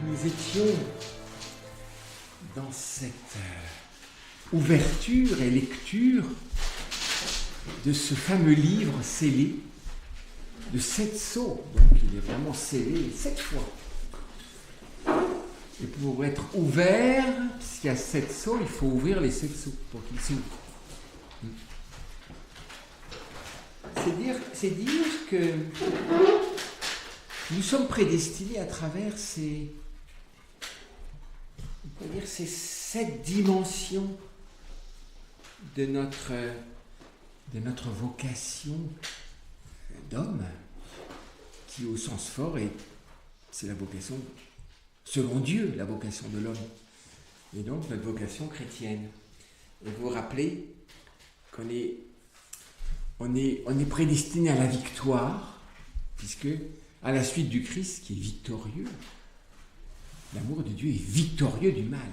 nous étions dans cette ouverture et lecture de ce fameux livre scellé de 7 sceaux. Donc il est vraiment scellé 7 fois. Et pour être ouvert, puisqu'il y a 7 sceaux, il faut ouvrir les 7 sceaux pour qu'ils s'ouvrent. C'est dire que nous sommes prédestinés à travers ces 7 dimensions de notre vocation d'homme, qui au sens fort c'est la vocation, selon Dieu, la vocation de l'homme, et donc notre vocation chrétienne. Et vous vous rappelez qu'on est prédestiné à la victoire, puisque à la suite du Christ qui est victorieux, l'amour de Dieu est victorieux du mal.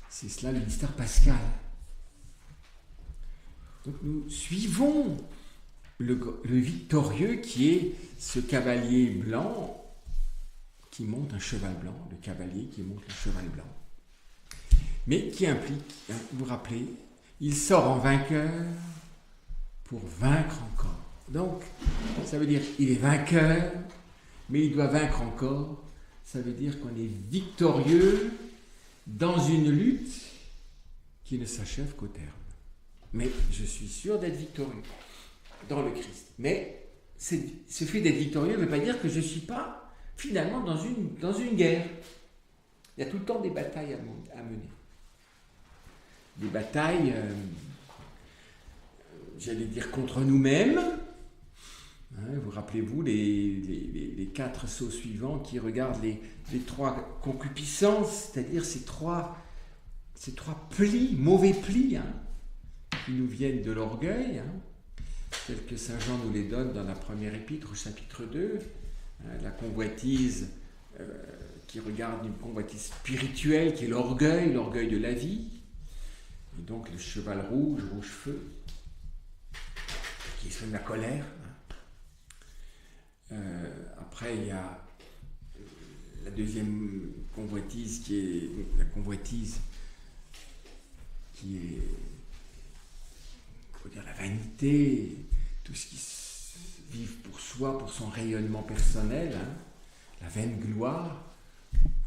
C'est cela le mystère pascal. Donc nous suivons le victorieux qui est ce cavalier blanc qui monte un cheval blanc, le cavalier qui monte un cheval blanc. Mais qui implique, vous vous rappelez, il sort en vainqueur pour vaincre encore. Donc, ça veut dire qu'il est vainqueur, mais il doit vaincre encore. Ça veut dire qu'on est victorieux dans une lutte qui ne s'achève qu'au terme. Mais je suis sûr d'être victorieux dans le Christ. Mais ce fait d'être victorieux ne veut pas dire que je ne suis pas finalement dans une guerre. Il y a tout le temps des batailles à mener. Des batailles, j'allais dire, contre nous-mêmes. Vous rappelez-vous les 4 sceaux suivants qui regardent les 3 concupiscences, c'est-à-dire ces trois plis, mauvais plis, qui nous viennent de l'orgueil, tels que Saint Jean nous les donne dans la première épître au chapitre 2, la convoitise qui regarde une convoitise spirituelle qui est l'orgueil de la vie, et donc le cheval rouge feu, qui est la colère. Après, il y a la deuxième convoitise qui est la convoitise qui est, faut dire, la vanité, tout ce qui vit pour soi, pour son rayonnement personnel, la vaine gloire,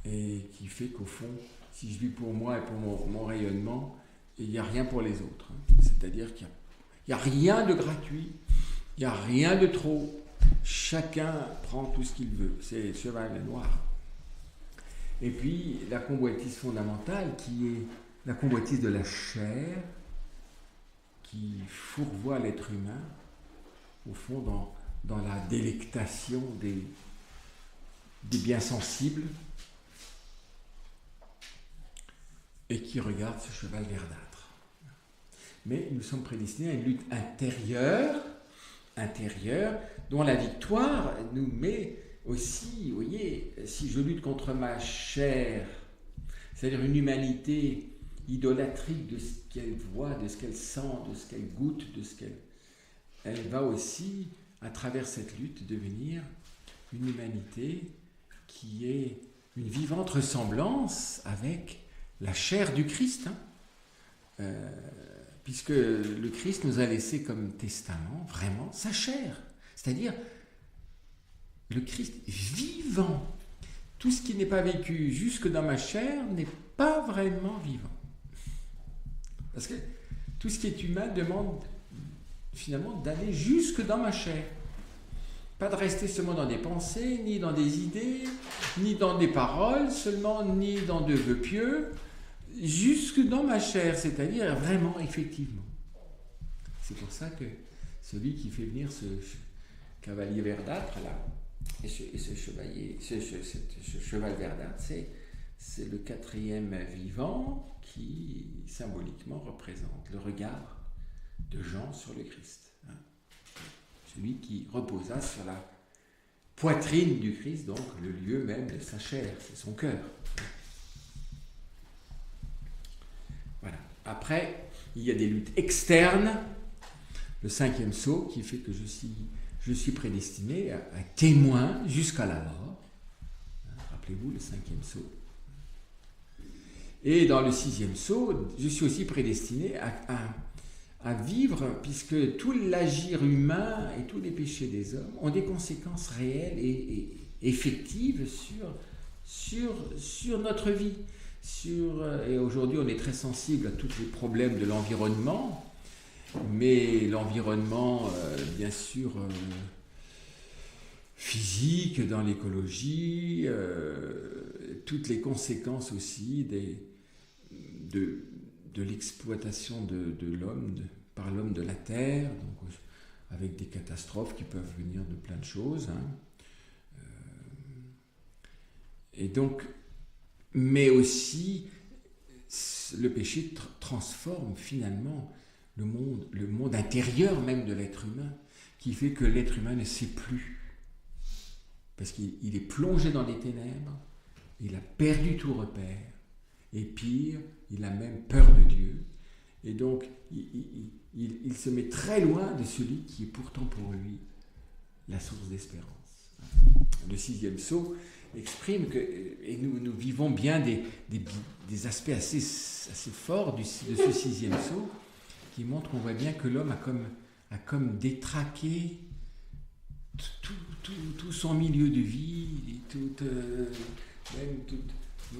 et qui fait qu'au fond, si je vis pour moi et pour mon rayonnement, il n'y a rien pour les autres. C'est-à-dire qu'il n'y a rien de gratuit, il n'y a rien de trop. Chacun prend tout ce qu'il veut. C'est le cheval noir. Et puis, la convoitise fondamentale, qui est la convoitise de la chair, qui fourvoie l'être humain, au fond, dans la délectation des biens sensibles, et qui regarde ce cheval verdâtre. Mais nous sommes prédestinés à une lutte intérieure, dont la victoire nous met aussi, vous voyez, si je lutte contre ma chair, c'est-à-dire une humanité idolâtrique de ce qu'elle voit, de ce qu'elle sent, de ce qu'elle goûte, elle va aussi, à travers cette lutte, devenir une humanité qui est une vivante ressemblance avec la chair du Christ, puisque le Christ nous a laissé comme testament vraiment sa chair, c'est-à-dire le Christ vivant. Tout ce qui n'est pas vécu jusque dans ma chair n'est pas vraiment vivant. Parce que tout ce qui est humain demande finalement d'aller jusque dans ma chair. Pas de rester seulement dans des pensées, ni dans des idées, ni dans des paroles seulement, ni dans de vœux pieux, jusque dans ma chair, c'est-à-dire vraiment, effectivement. C'est pour ça que celui qui fait venir ce cavalier verdâtre, là, et ce cheval verdâtre, c'est le 4e vivant qui, symboliquement, représente le regard de Jean sur le Christ. Celui qui reposa sur la poitrine du Christ, donc le lieu même de sa chair, c'est son cœur. Voilà. Après, il y a des luttes externes, le 5e sceau qui fait que je suis prédestiné à témoin jusqu'à la mort. rappelez-vous, le 5e sceau. Et dans le 6e sceau, je suis aussi prédestiné à vivre, puisque tout l'agir humain et tous les péchés des hommes ont des conséquences réelles et effectives sur notre vie. Et aujourd'hui, on est très sensible à tous les problèmes de l'environnement, mais l'environnement, bien sûr, physique, dans l'écologie, toutes les conséquences aussi de l'exploitation de l'homme, par l'homme de la terre, donc, avec des catastrophes qui peuvent venir de plein de choses. Et donc, mais aussi, le péché transforme finalement le monde intérieur même de l'être humain, qui fait que l'être humain ne sait plus. Parce qu'il est plongé dans les ténèbres, il a perdu tout repère, et pire, il a même peur de Dieu. Et donc, il se met très loin de celui qui est pourtant pour lui la source d'espérance. Le 6e sceau exprime que, et nous vivons bien des aspects assez forts de ce 6e sceau, qui montrent qu'on voit bien que l'homme a comme détraqué tout son milieu de vie, même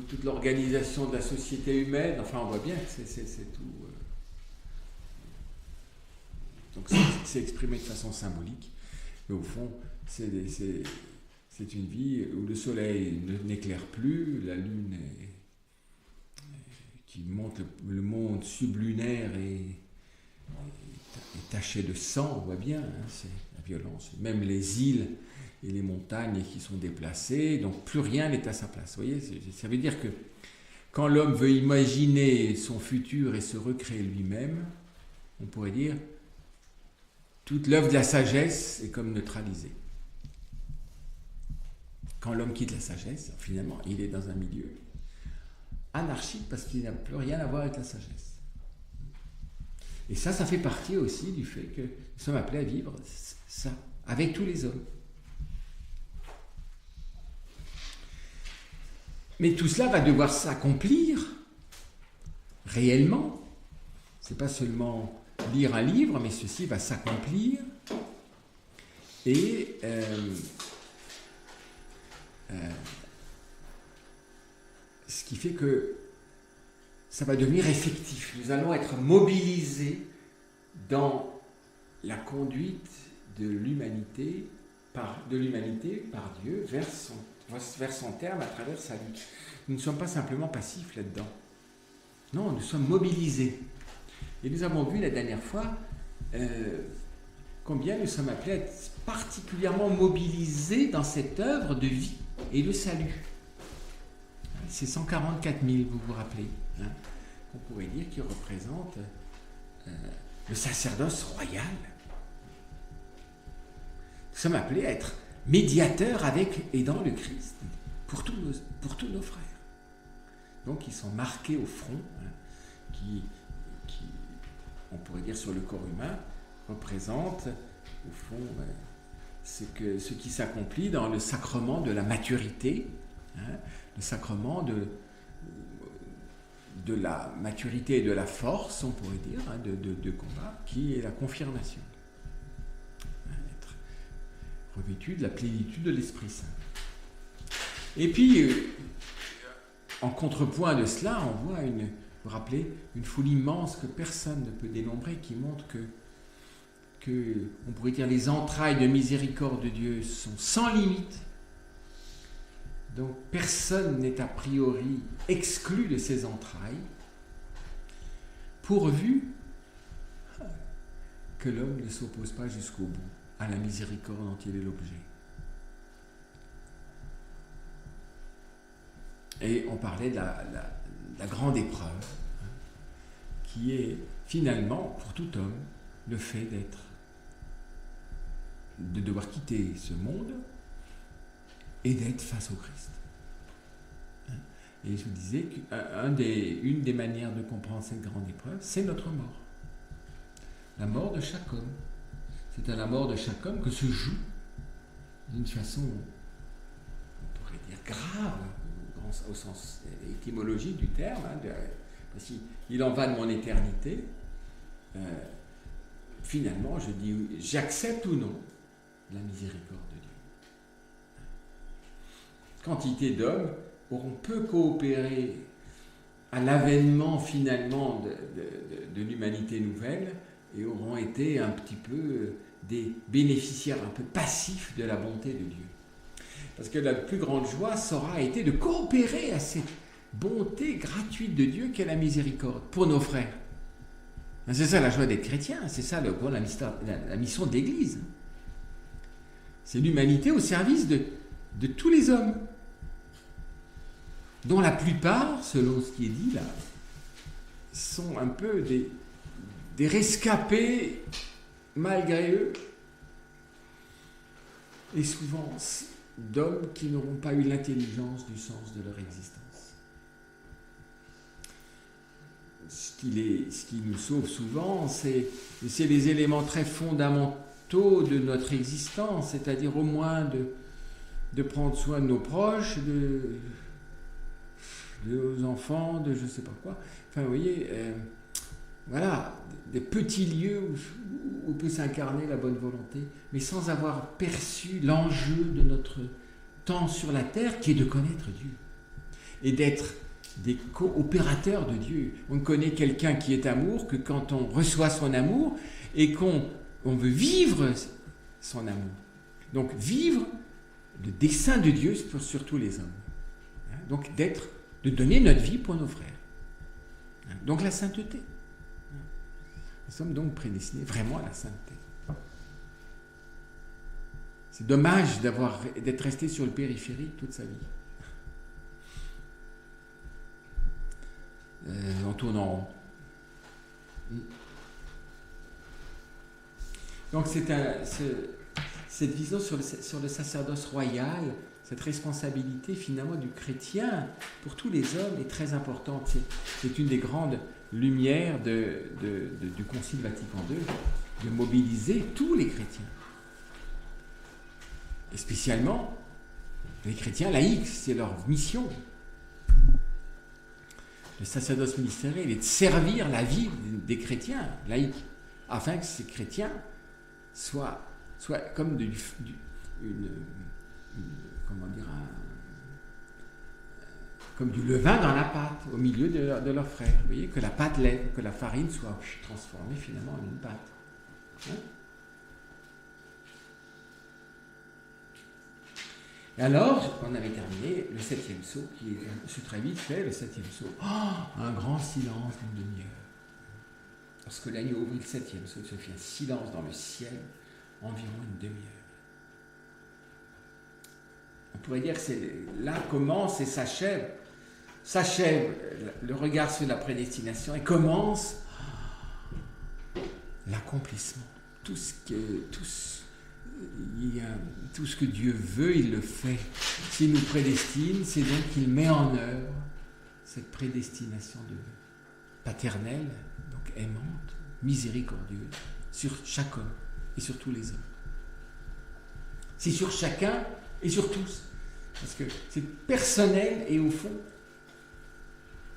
toute l'organisation de la société humaine. Enfin, on voit bien que c'est tout. Donc c'est exprimé de façon symbolique, mais au fond, c'est une vie où le soleil n'éclaire plus, la lune qui montre le monde sublunaire est taché de sang, on voit bien, c'est la violence. Même les îles et les montagnes qui sont déplacées, donc plus rien n'est à sa place. Vous voyez, ça veut dire que quand l'homme veut imaginer son futur et se recréer lui-même, on pourrait dire toute l'œuvre de la sagesse est comme neutralisée. Quand l'homme quitte la sagesse, finalement, il est dans un milieu anarchique parce qu'il n'a plus rien à voir avec la sagesse. Et ça fait partie aussi du fait que nous sommes appelés à vivre ça avec tous les hommes. Mais tout cela va devoir s'accomplir réellement. C'est pas seulement lire un livre, mais ceci va s'accomplir. Et ce qui fait que ça va devenir effectif. Nous allons être mobilisés dans la conduite de l'humanité par Dieu vers son terme à travers sa vie. Nous ne sommes pas simplement passifs là-dedans. Non, nous sommes mobilisés. Et nous avons vu la dernière fois combien nous sommes appelés à être particulièrement mobilisés dans cette œuvre de vie et de salut. C'est 144 000, vous vous rappelez, qu'on pourrait dire qui représente le sacerdoce royal. Nous sommes appelés à être médiateurs avec et dans le Christ pour tous nos frères. Donc ils sont marqués au front, qui on pourrait dire sur le corps humain, représente au fond ce qui s'accomplit dans le sacrement de la maturité, le sacrement de la maturité et de la force, on pourrait dire, de combat, qui est la confirmation. Être revêtu de la plénitude de l'Esprit Saint. Et puis, en contrepoint de cela, on voit vous vous rappelez, une foule immense que personne ne peut dénombrer, qui montre que on pourrait dire, les entrailles de miséricorde de Dieu sont sans limite. Donc personne n'est a priori exclu de ces entrailles, pourvu que l'homme ne s'oppose pas jusqu'au bout à la miséricorde dont il est l'objet. Et on parlait de la grande épreuve, qui est finalement, pour tout homme, le fait de devoir quitter ce monde et d'être face au Christ. Et je vous disais qu'une des manières de comprendre cette grande épreuve, c'est notre mort. La mort de chaque homme. C'est à la mort de chaque homme que se joue, d'une façon, on pourrait dire, grave, au sens étymologique du terme, parce qu'il en va de mon éternité. Finalement, je dis, j'accepte ou non la miséricorde de Dieu. Quantité d'hommes auront peu coopéré à l'avènement finalement de l'humanité nouvelle et auront été un petit peu des bénéficiaires un peu passifs de la bonté de Dieu. Parce que la plus grande joie, ça aura été de coopérer à cette bonté gratuite de Dieu qu'est la miséricorde pour nos frères. C'est ça la joie d'être chrétien, c'est ça la mission de l'Église. C'est l'humanité au service de tous les hommes, dont la plupart, selon ce qui est dit là, sont un peu des rescapés malgré eux, et souvent d'hommes qui n'auront pas eu l'intelligence du sens de leur existence. Ce qui nous sauve souvent, c'est les éléments très fondamentaux de notre existence, c'est-à-dire au moins de prendre soin de nos proches, de nos enfants, de je ne sais pas quoi. Enfin, vous voyez, voilà, des petits lieux où peut s'incarner la bonne volonté, mais sans avoir perçu l'enjeu de notre temps sur la terre, qui est de connaître Dieu et d'être des coopérateurs de Dieu. On ne connaît quelqu'un qui est amour que quand on reçoit son amour et qu'on veut vivre son amour. Donc vivre le dessein de Dieu sur tous les hommes. Donc de donner notre vie pour nos frères. Donc la sainteté. Nous sommes donc prédestinés vraiment à la sainteté. C'est dommage d'être resté sur le périphérique toute sa vie. On tourne en rond. Donc cette vision sur le sacerdoce royal, cette responsabilité finalement du chrétien pour tous les hommes est très importante. C'est une des grandes lumières du Concile Vatican II, de mobiliser tous les chrétiens. Et spécialement les chrétiens laïcs, c'est leur mission. Le sacerdoce ministériel est de servir la vie des chrétiens laïcs, afin que ces chrétiens soient comme comme du levain dans la pâte, au milieu de leurs frères. Vous voyez, que la pâte lève, que la farine soit transformée finalement en une pâte. Hein? Et alors, on avait terminé le 7e saut, qui est, je très vite fait, le 7e saut. Oh, un grand silence d'une demi-heure. Lorsque l'agneau ouvrit le 7e saut, il se fit un silence dans le ciel, environ une demi-heure. On pourrait dire que là commence et s'achève le regard sur la prédestination et commence l'accomplissement. Tout ce que Dieu veut, il le fait. S'il nous prédestine, c'est donc qu'il met en œuvre cette prédestination de paternelle, donc aimante, miséricordieuse, sur chaque homme et sur tous les hommes. C'est sur chacun et sur tous. Parce que c'est personnel et au fond,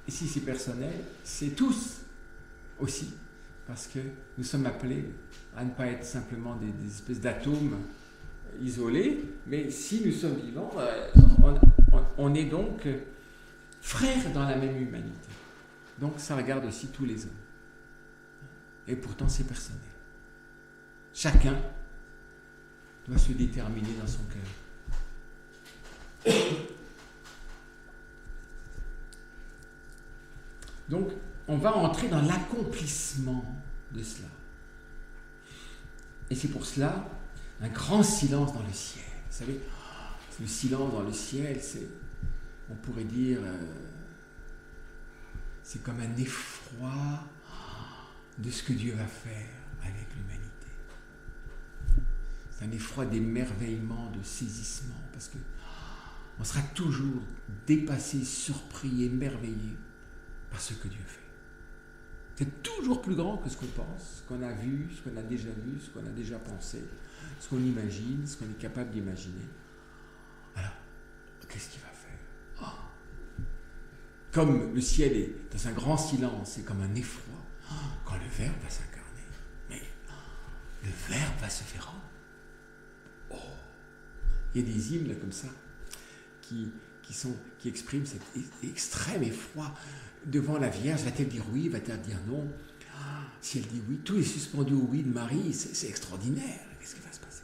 et si c'est personnel, c'est tous aussi. Parce que nous sommes appelés à ne pas être simplement des espèces d'atomes isolés, mais si nous sommes vivants, on est donc frères dans la même humanité. Donc ça regarde aussi tous les hommes. Et pourtant c'est personnel. Chacun doit se déterminer dans son cœur. Donc, on va entrer dans l'accomplissement de cela. Et c'est pour cela un grand silence dans le ciel. Vous savez, le silence dans le ciel, on pourrait dire, c'est comme un effroi de ce que Dieu va faire avec l'humanité. C'est un effroi d'émerveillement, de saisissement, parce que on sera toujours dépassé, surpris, émerveillé par ce que Dieu fait. C'est toujours plus grand que ce qu'on pense, ce qu'on a vu, ce qu'on a déjà vu, ce qu'on a déjà pensé, ce qu'on imagine, ce qu'on est capable d'imaginer. Alors, qu'est-ce qu'il va faire ? comme le ciel est dans un grand silence, c'est comme un effroi, quand le Verbe va s'incarner. Mais le Verbe va se faire homme. Il y a des hymnes comme ça qui expriment cet extrême effroi devant la Vierge. Va-t-elle dire oui? Va-t-elle dire non? Si elle dit oui, tout est suspendu au oui de Marie, c'est extraordinaire. Qu'est-ce qui va se passer?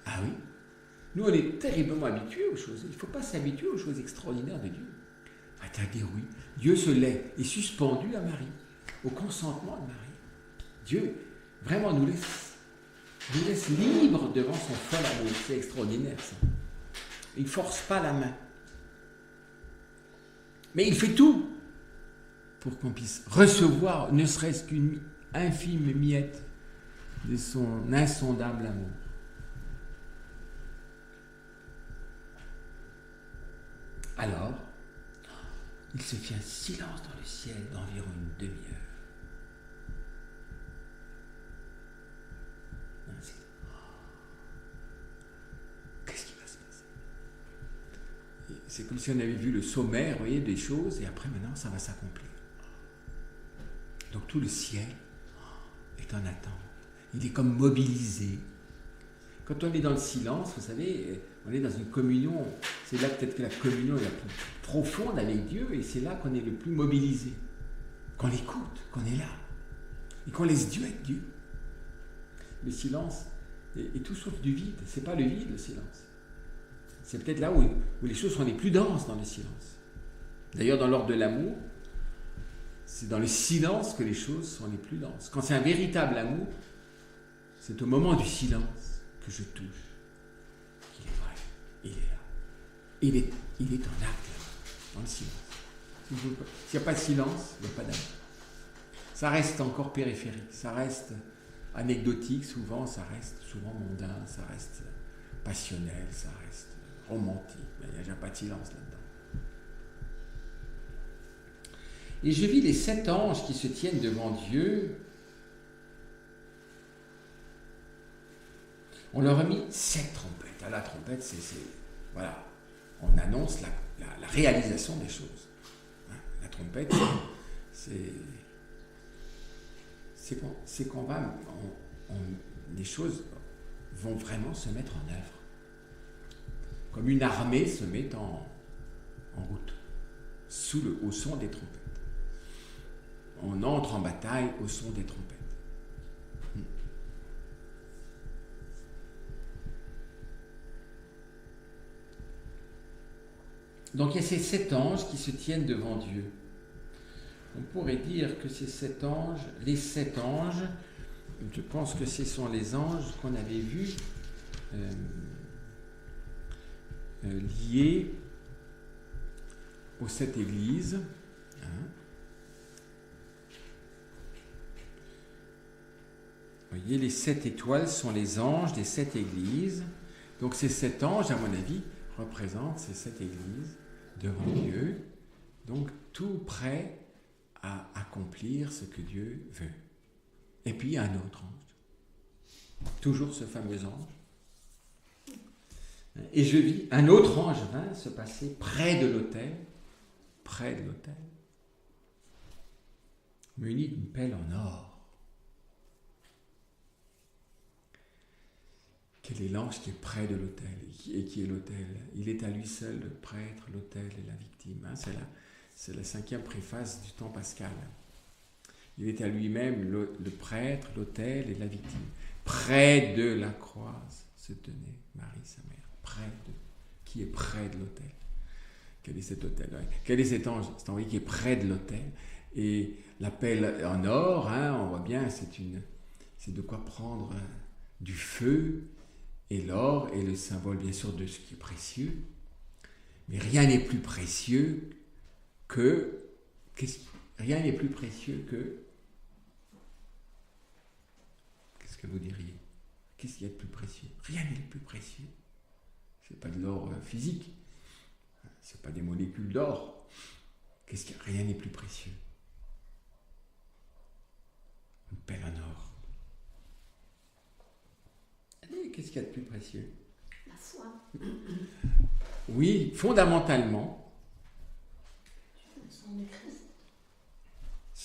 Ah oui. Nous, on est terriblement habitués aux choses. Il ne faut pas s'habituer aux choses extraordinaires de Dieu. Va-t-elle dire oui? Dieu est suspendu à Marie, au consentement de Marie. Dieu, vraiment, nous laisse libres devant son fol amour. C'est extraordinaire, ça. Il ne force pas la main. Mais il fait tout pour qu'on puisse recevoir, ne serait-ce qu'une infime miette de son insondable amour. Alors, il se fit un silence dans le ciel d'environ une demi-heure. Qu'est-ce qui va se passer? C'est comme si on avait vu le sommaire, vous voyez, des choses, et après, maintenant, ça va s'accomplir. Donc tout le ciel est en attente. Il est comme mobilisé. Quand on est dans le silence, vous savez, on est dans une communion. C'est là peut-être que la communion est la plus profonde avec Dieu, et c'est là qu'on est le plus mobilisé. Qu'on l'écoute, qu'on est là. Et qu'on laisse Dieu être Dieu. Le silence est tout sauf du vide. C'est pas le vide, le silence. C'est peut-être là où les choses sont les plus denses dans le silence. D'ailleurs, dans l'ordre de l'amour, c'est dans le silence que les choses sont les plus denses. Quand c'est un véritable amour, c'est au moment du silence que je touche qu'il est vrai, il est là. Il est en acte là, dans le silence. S'il n'y a pas de silence, il n'y a pas d'amour. Ça reste encore périphérique, ça reste anecdotique souvent, ça reste souvent mondain, ça reste passionnel, ça reste romantique, mais il n'y a déjà pas de silence là-dedans. Et je vis les 7 anges qui se tiennent devant Dieu. On leur a mis 7 trompettes. À la trompette, voilà, on annonce la réalisation des choses. La trompette, c'est qu'on va, les choses vont vraiment se mettre en œuvre. Comme une armée se met en route, au son des trompettes. On entre en bataille au son des trompettes. Donc il y a ces 7 anges qui se tiennent devant Dieu. On pourrait dire que ces 7 anges, les 7 anges, je pense que ce sont les anges qu'on avait vus liés aux 7 églises. Vous voyez, les 7 étoiles sont les anges des 7 églises. Donc ces 7 anges, à mon avis, représentent ces 7 églises devant Dieu, donc tout prêt à accomplir ce que Dieu veut. Et puis il y a un autre ange, toujours ce fameux ange. Et je vis un autre ange vint se passer près de l'autel, muni d'une pelle en or. Quel est l'ange qui est près de l'autel? Et qui est l'autel? Il est à lui seul le prêtre, l'autel et la victime. C'est la 5e préface du temps pascal. Il est à lui-même le prêtre, l'autel et la victime. Près de la croix se tenait Marie, sa mère. Qui est près de l'autel? Quel est cet autel? Quel est cet ange? C'est envoyé qui est près de l'autel. Et la pelle en or, on voit bien, c'est de quoi prendre du feu. Et l'or est le symbole, bien sûr, de ce qui est précieux. Mais rien n'est plus précieux que... Rien n'est plus précieux que... Qu'est-ce que vous diriez? Qu'est-ce qu'il y a de plus précieux? Rien n'est plus précieux. C'est pas de l'or physique. C'est pas des molécules d'or. Rien n'est plus précieux. Une pelle en or. Qu'est-ce qu'il y a de plus précieux? La foi. Oui, fondamentalement,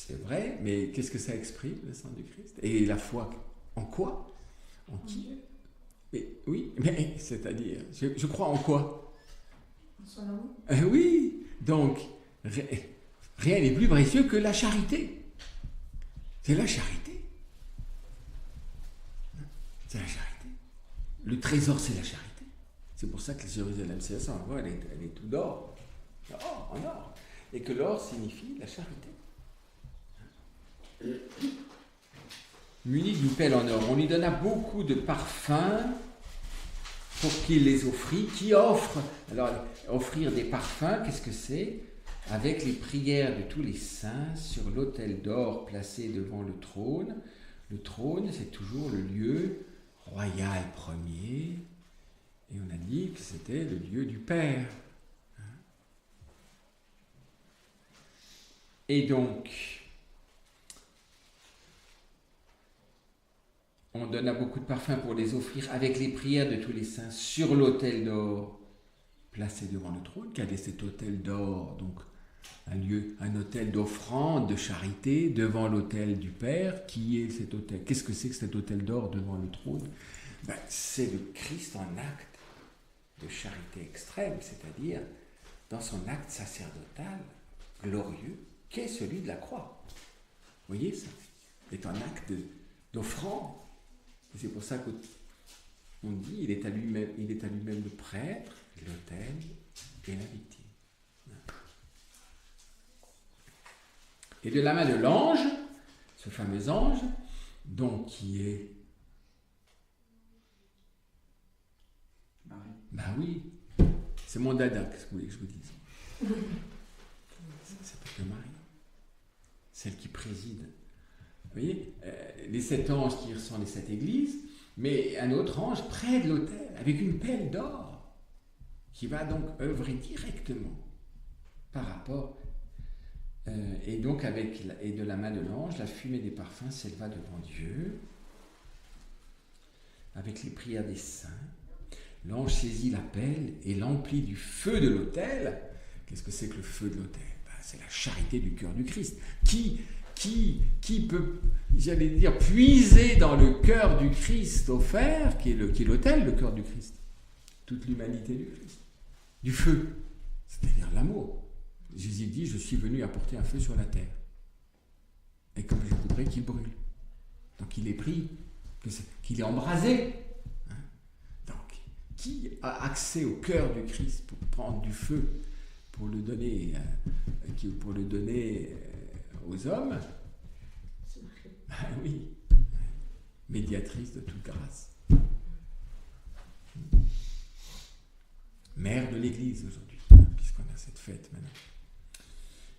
c'est vrai, mais qu'est-ce que ça exprime, le sang du Christ? Et la foi, en quoi? En qui? Mais, oui, mais c'est-à-dire, je crois en quoi? En son amour. Oui, donc, rien n'est plus précieux que la charité. C'est la charité. C'est la charité. Le trésor, c'est la charité. C'est pour ça que Jérusalem céleste, on voit, elle est tout d'or. En or. Et que l'or signifie la charité. Muni d'une pelle en or, on lui donna beaucoup de parfums pour qu'il les offrit. Qui offre? Alors, offrir des parfums, qu'est-ce que c'est? Avec les prières de tous les saints sur l'autel d'or placé devant le trône. Le trône, c'est toujours le lieu royal premier. Et on a dit que c'était le lieu du Père. Et donc, on donna beaucoup de parfums pour les offrir avec les prières de tous les saints sur l'autel d'or placé devant le trône. Quel est cet autel d'or? Donc, un autel d'offrande, de charité devant l'autel du Père. Qui est cet autel? Qu'est-ce que c'est que cet autel d'or devant le trône? C'est le Christ en acte de charité extrême, c'est-à-dire dans son acte sacerdotal glorieux, qu'est celui de la croix. Vous voyez, ça est un acte d'offrande. Et c'est pour ça qu'on dit il est à lui-même le prêtre, l'autel et la victime. Et de la main de l'ange, ce fameux ange, donc qui est... Marie. Ben oui, c'est mon dada, qu'est-ce que vous voulez que je vous dise? C'est pas que Marie, celle qui préside. Vous voyez, les 7 anges qui sont les 7 églises, mais un autre ange près de l'autel, avec une pelle d'or, qui va donc œuvrer directement par rapport... et donc, et de la main de l'ange, la fumée des parfums s'éleva devant Dieu, avec les prières des saints. L'ange saisit la pelle et l'emplit du feu de l'autel. Qu'est-ce que c'est que le feu de l'autel? C'est la charité du cœur du Christ. Qui peut, j'allais dire, puiser dans le cœur du Christ offert, qui est l'autel, le cœur du Christ? Toute l'humanité du Christ. Du feu, c'est-à-dire l'amour. Jésus dit, je suis venu apporter un feu sur la terre. Et comme je voudrais qu'il brûle. Donc il est pris, qu'il est embrasé. Donc, qui a accès au cœur du Christ pour prendre du feu, pour le donner aux hommes? C'est Marie. Ah oui, médiatrice de toute grâce. Mère de l'Église aujourd'hui, puisqu'on a cette fête maintenant.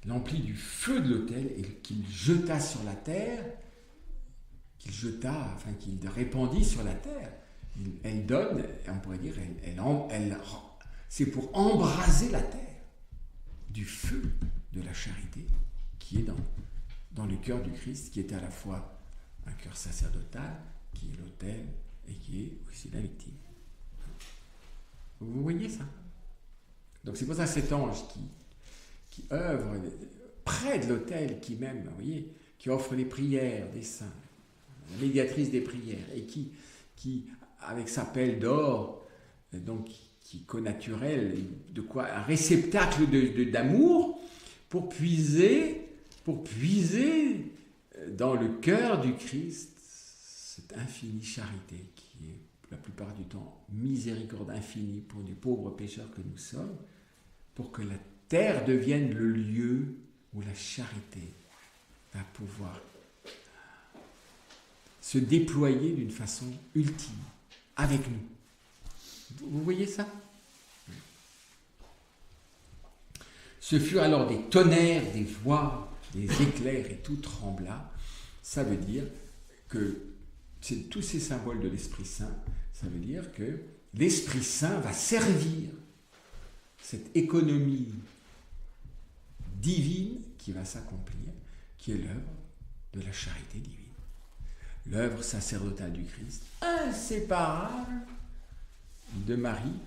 L'emplit du feu de l'autel et qu'il jeta sur la terre, qu'il répandit sur la terre. Elle donne, on pourrait dire, c'est pour embraser la terre du feu de la charité qui est dans le cœur du Christ, qui est à la fois un cœur sacerdotal, qui est l'autel et qui est aussi la victime. Vous voyez ça? Donc c'est pour ça cet ange qui œuvre près de l'autel, qui même, vous voyez, qui offre les prières des saints, la médiatrice des prières, et qui avec sa pelle d'or, donc qui connaturel, de quoi un réceptacle d'amour pour puiser dans le cœur du Christ cette infinie charité qui est la plupart du temps miséricorde infinie pour des pauvres pécheurs que nous sommes, pour que la terre devienne le lieu où la charité va pouvoir se déployer d'une façon ultime avec nous. Vous voyez ça? Ce furent alors des tonnerres, des voix, des éclairs et tout trembla. Ça veut dire que c'est tous ces symboles de l'Esprit Saint. Ça veut dire que l'Esprit Saint va servir cette économie divine qui va s'accomplir, qui est l'œuvre de la charité divine. L'œuvre sacerdotale du Christ, inséparable de Marie,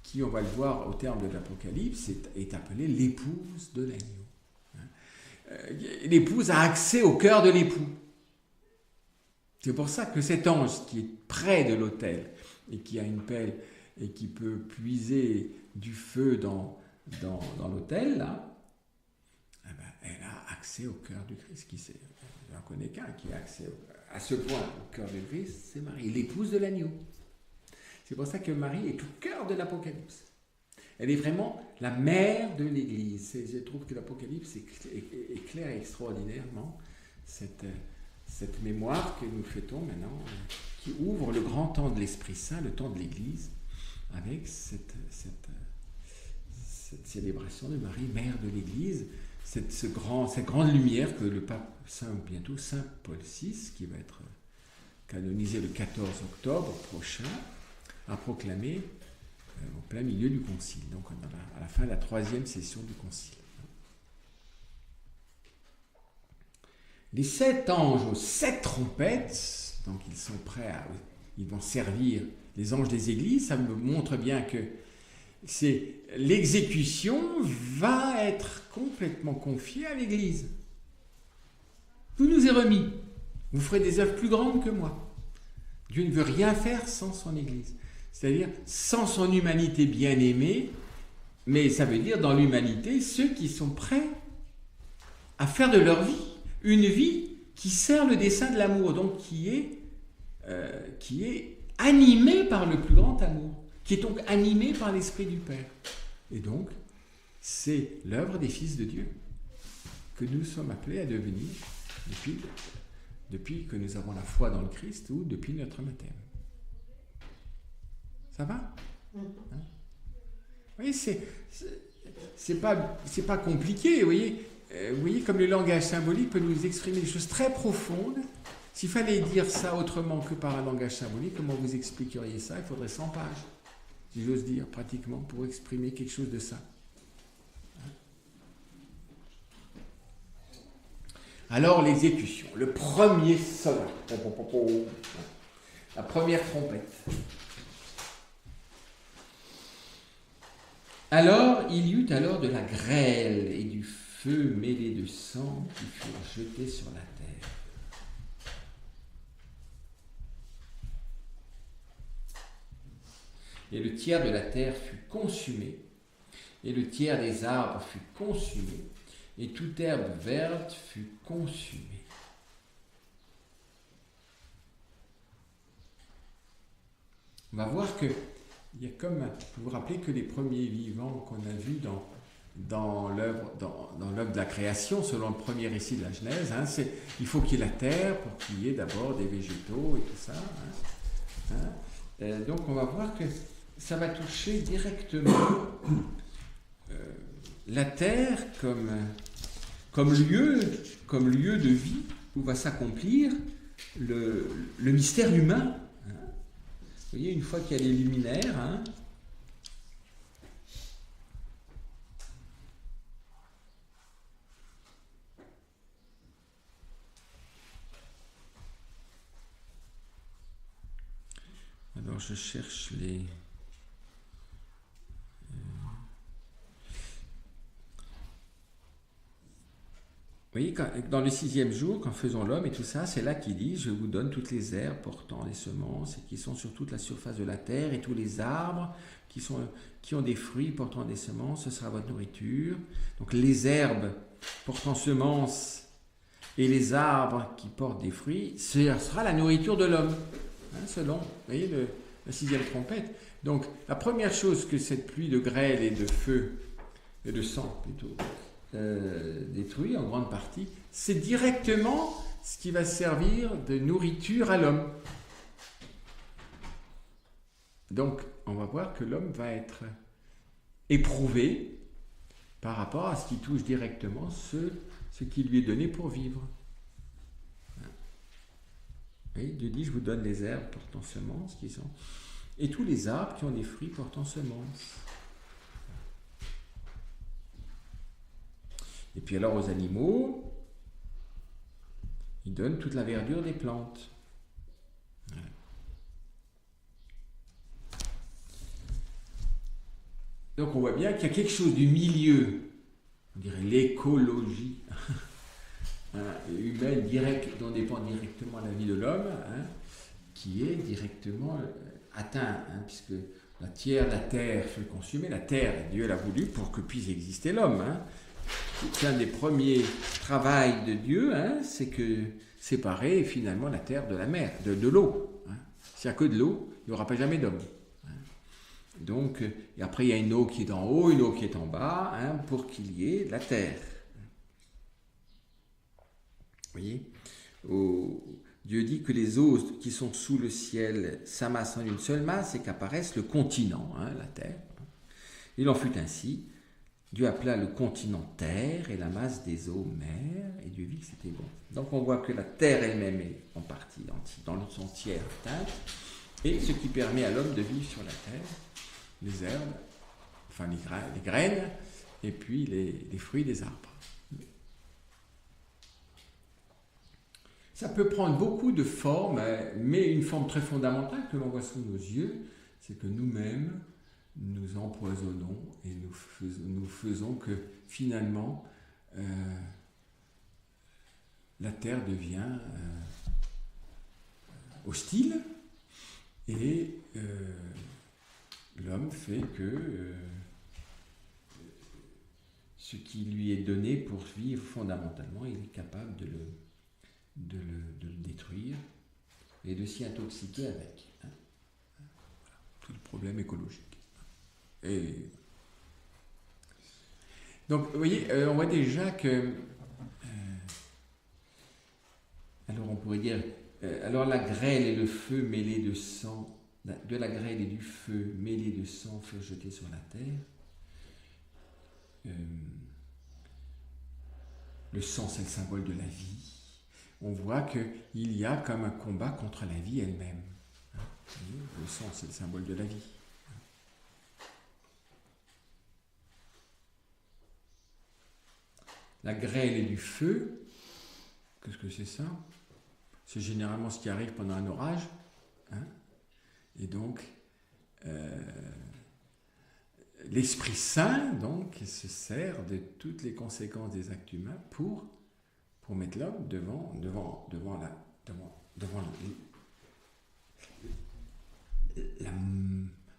qui, on va le voir au terme de l'Apocalypse, est appelée l'épouse de l'agneau. l'épouse a accès au cœur de l'époux. C'est pour ça que cet ange qui est près de l'autel et qui a une pelle et qui peut puiser du feu dans l'autel, là, eh ben, elle a accès au cœur du Christ. J'en connais qu'un qui a accès à ce point au cœur du Christ, c'est Marie, l'épouse de l'agneau. C'est pour ça que Marie est au cœur de l'Apocalypse. Elle est vraiment la mère de l'Église. Je trouve que l'Apocalypse est clair et extraordinairement cette mémoire que nous fêtons maintenant, qui ouvre le grand temps de l'Esprit Saint, le temps de l'Église, avec cette célébration de Marie, mère de l'Église, cette grande lumière que le pape bientôt Saint Paul VI, qui va être canonisé le 14 octobre prochain, a proclamé au plein milieu du concile. Donc on a à la fin de la 3e session du concile. Les 7 anges aux 7 trompettes, donc ils sont prêts ils vont servir les anges des églises. Ça me montre bien que l'exécution va être complètement confiée à l'église. Tout nous est remis. Vous ferez des œuvres plus grandes que moi. Dieu ne veut rien faire sans son église. C'est-à-dire sans son humanité bien-aimée, mais ça veut dire dans l'humanité ceux qui sont prêts à faire de leur vie une vie qui sert le dessein de l'amour, donc qui est animée par le plus grand amour, qui est donc animée par l'Esprit du Père. Et donc, c'est l'œuvre des fils de Dieu que nous sommes appelés à devenir depuis que nous avons la foi dans le Christ ou depuis notre baptême. Ça va? Hein? Vous voyez, c'est pas compliqué, vous voyez, comme le langage symbolique peut nous exprimer des choses très profondes. S'il fallait dire ça autrement que par un langage symbolique, comment vous expliqueriez ça? Il faudrait 100 pages, si j'ose dire, pratiquement, pour exprimer quelque chose de ça. Alors, l'exécution, le premier solo, la première trompette. Alors, il y eut alors de la grêle et du feu mêlé de sang qui furent jetés sur la terre. Et le tiers de la terre fut consumé, et le tiers des arbres fut consumé, et toute herbe verte fut consumée. On va voir que il y a comme, vous vous rappelez que les premiers vivants qu'on a vus dans l'œuvre de la création, selon le premier récit de la Genèse, il faut qu'il y ait la terre pour qu'il y ait d'abord des végétaux et tout ça. Donc on va voir que ça va toucher directement la terre comme lieu de vie où va s'accomplir le mystère humain. Vous voyez, une fois qu'il y a les luminaires, alors je cherche les... Vous voyez, dans le 6e jour, quand faisons l'homme et tout ça, c'est là qu'il dit « Je vous donne toutes les herbes portant les semences et qui sont sur toute la surface de la terre et tous les arbres qui ont des fruits portant des semences, ce sera votre nourriture. » Donc les herbes portant semences et les arbres qui portent des fruits, ce sera la nourriture de l'homme, selon, vous voyez, la 6e trompette. Donc la première chose que cette pluie de grêle et de feu, et de sang plutôt, détruit en grande partie, c'est directement ce qui va servir de nourriture à l'homme. Donc, on va voir que l'homme va être éprouvé par rapport à ce qui touche directement ce qui lui est donné pour vivre. Et Dieu dit, je vous donne les herbes portant semences et tous les arbres qui ont des fruits portant semences. Et puis alors aux animaux, il donne toute la verdure des plantes. Voilà. Donc on voit bien qu'il y a quelque chose du milieu, on dirait l'écologie, humaine dont dépend directement la vie de l'homme, qui est directement atteint, puisque la terre fut consumée, la terre, Dieu l'a voulu pour que puisse exister l'homme. C'est un des premiers travaux de Dieu, c'est que séparer finalement la terre de la mer, de l'eau. S'il n'y a que de l'eau, il n'y aura pas jamais d'homme. Donc, et après il y a une eau qui est en haut, une eau qui est en bas, pour qu'il y ait de la terre. Vous voyez, Dieu dit que les eaux qui sont sous le ciel s'amassent en une seule masse et qu'apparaisse le continent, la terre. Il en fut ainsi. Dieu appela le continent terre et la masse des eaux mer, et Dieu vit que c'était bon. Donc on voit que la terre elle-même est en partie, dans son tiers atteinte, et ce qui permet à l'homme de vivre sur la terre, les herbes, enfin les graines, et puis les fruits des arbres. Ça peut prendre beaucoup de formes, mais une forme très fondamentale que l'on voit sous nos yeux, c'est que nous-mêmes, nous empoisonnons et nous faisons que finalement la terre devient hostile et l'homme fait que ce qui lui est donné pour vivre fondamentalement, il est capable de le détruire et de s'y intoxiquer avec. Voilà. Tout le problème écologique. Et donc, vous voyez, on voit déjà que, alors on pourrait dire, alors la grêle et le feu mêlés de sang, de la grêle et du feu mêlés de sang furent jetés sur la terre. Le sang, c'est le symbole de la vie. On voit qu'il y a comme un combat contre la vie elle-même. Le sang, c'est le symbole de la vie. La grêle et du feu, qu'est-ce que c'est ça? C'est généralement ce qui arrive pendant un orage. Et donc, l'Esprit Saint donc, se sert de toutes les conséquences des actes humains pour mettre l'homme devant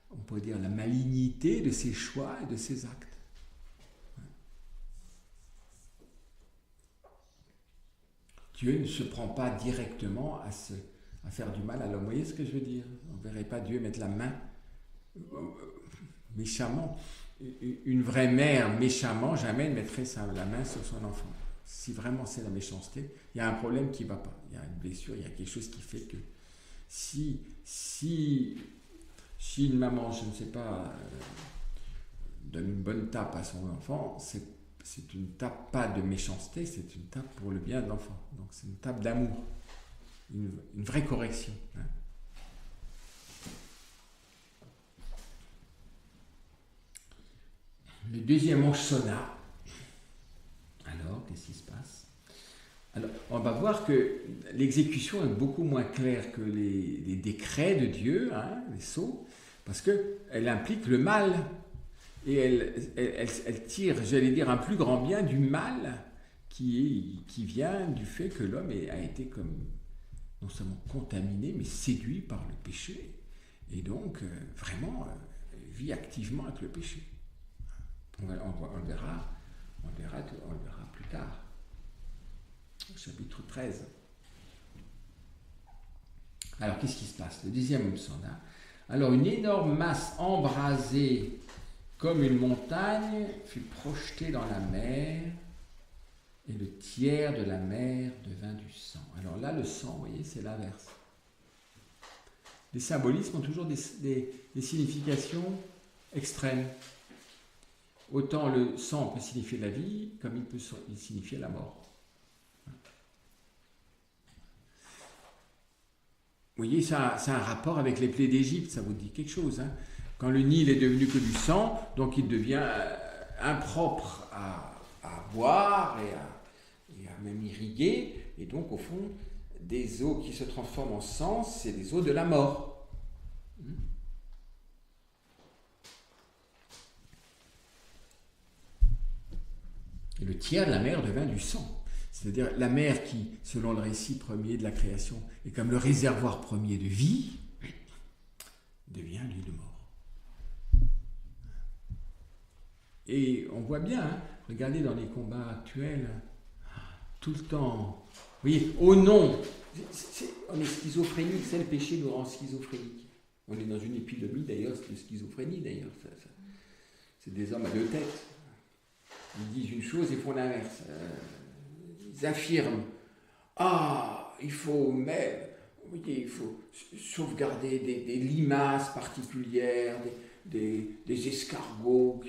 on pourrait dire la malignité de ses choix et de ses actes. Dieu ne se prend pas directement à faire du mal à l'homme. Vous voyez ce que je veux dire? On ne verrait pas Dieu mettre la main méchamment. Une vraie mère méchamment jamais ne mettrait la main sur son enfant. Si vraiment c'est la méchanceté, il y a un problème qui ne va pas. Il y a une blessure, il y a quelque chose qui fait que si une maman, je ne sais pas, donne une bonne tape à son enfant, c'est une tape pas de méchanceté, c'est une tape pour le bien de l'enfant. Donc c'est une tape d'amour, une vraie correction. Le deuxième ange sonna. Alors, qu'est-ce qui se passe? Alors, on va voir que l'exécution est beaucoup moins claire que les décrets de Dieu, les sceaux, parce qu'elle implique le mal. Et elle tire, j'allais dire, un plus grand bien du mal qui vient du fait que l'homme a été comme non seulement contaminé, mais séduit par le péché. Et donc, vraiment, vit activement avec le péché. On le verra plus tard, au chapitre 13. Alors, qu'est-ce qui se passe? Le deuxième homme sonna. Alors, une énorme masse embrasée comme une montagne fut projetée dans la mer, et le tiers de la mer devint du sang. Alors là, le sang, vous voyez, c'est l'inverse. Les symbolismes ont toujours des significations extrêmes. Autant le sang peut signifier la vie, comme il peut signifier la mort. Vous voyez, ça a un rapport avec les plaies d'Égypte, ça vous dit quelque chose. Quand le Nil est devenu que du sang, donc il devient impropre à boire et à même irriguer. Et donc, au fond, des eaux qui se transforment en sang, c'est des eaux de la mort. Et le tiers de la mer devint du sang. c'est-à-dire la mer qui, selon le récit premier de la création, est comme le réservoir premier de vie, devient lieu de mort. Et on voit bien, hein, regardez dans les combats actuels, tout le temps, vous voyez, au nom, on est schizophrénique, c'est le péché nous rend schizophrénique. On est dans une épidémie d'ailleurs, c'est de schizophrénie d'ailleurs. C'est des hommes à deux têtes. Ils disent une chose et font l'inverse. Ils affirment il faut sauvegarder des limaces particulières, des escargots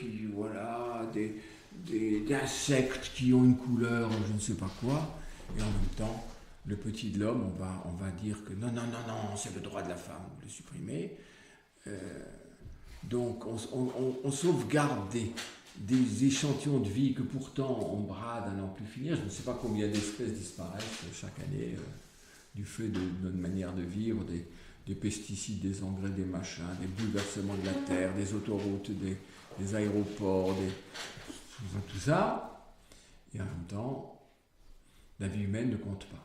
des insectes qui ont une couleur, je ne sais pas quoi, et en même temps, le petit de l'homme, on va dire que non, c'est le droit de la femme, on le supprimer. Donc on sauvegarde des échantillons de vie que pourtant on brade à n'en plus finir. Je ne sais pas combien d'espèces disparaissent chaque année du fait de notre manière de vivre, des pesticides, des engrais, des machins, des bouleversements de la terre, des autoroutes, des aéroports, tout ça. Et en même temps, la vie humaine ne compte pas.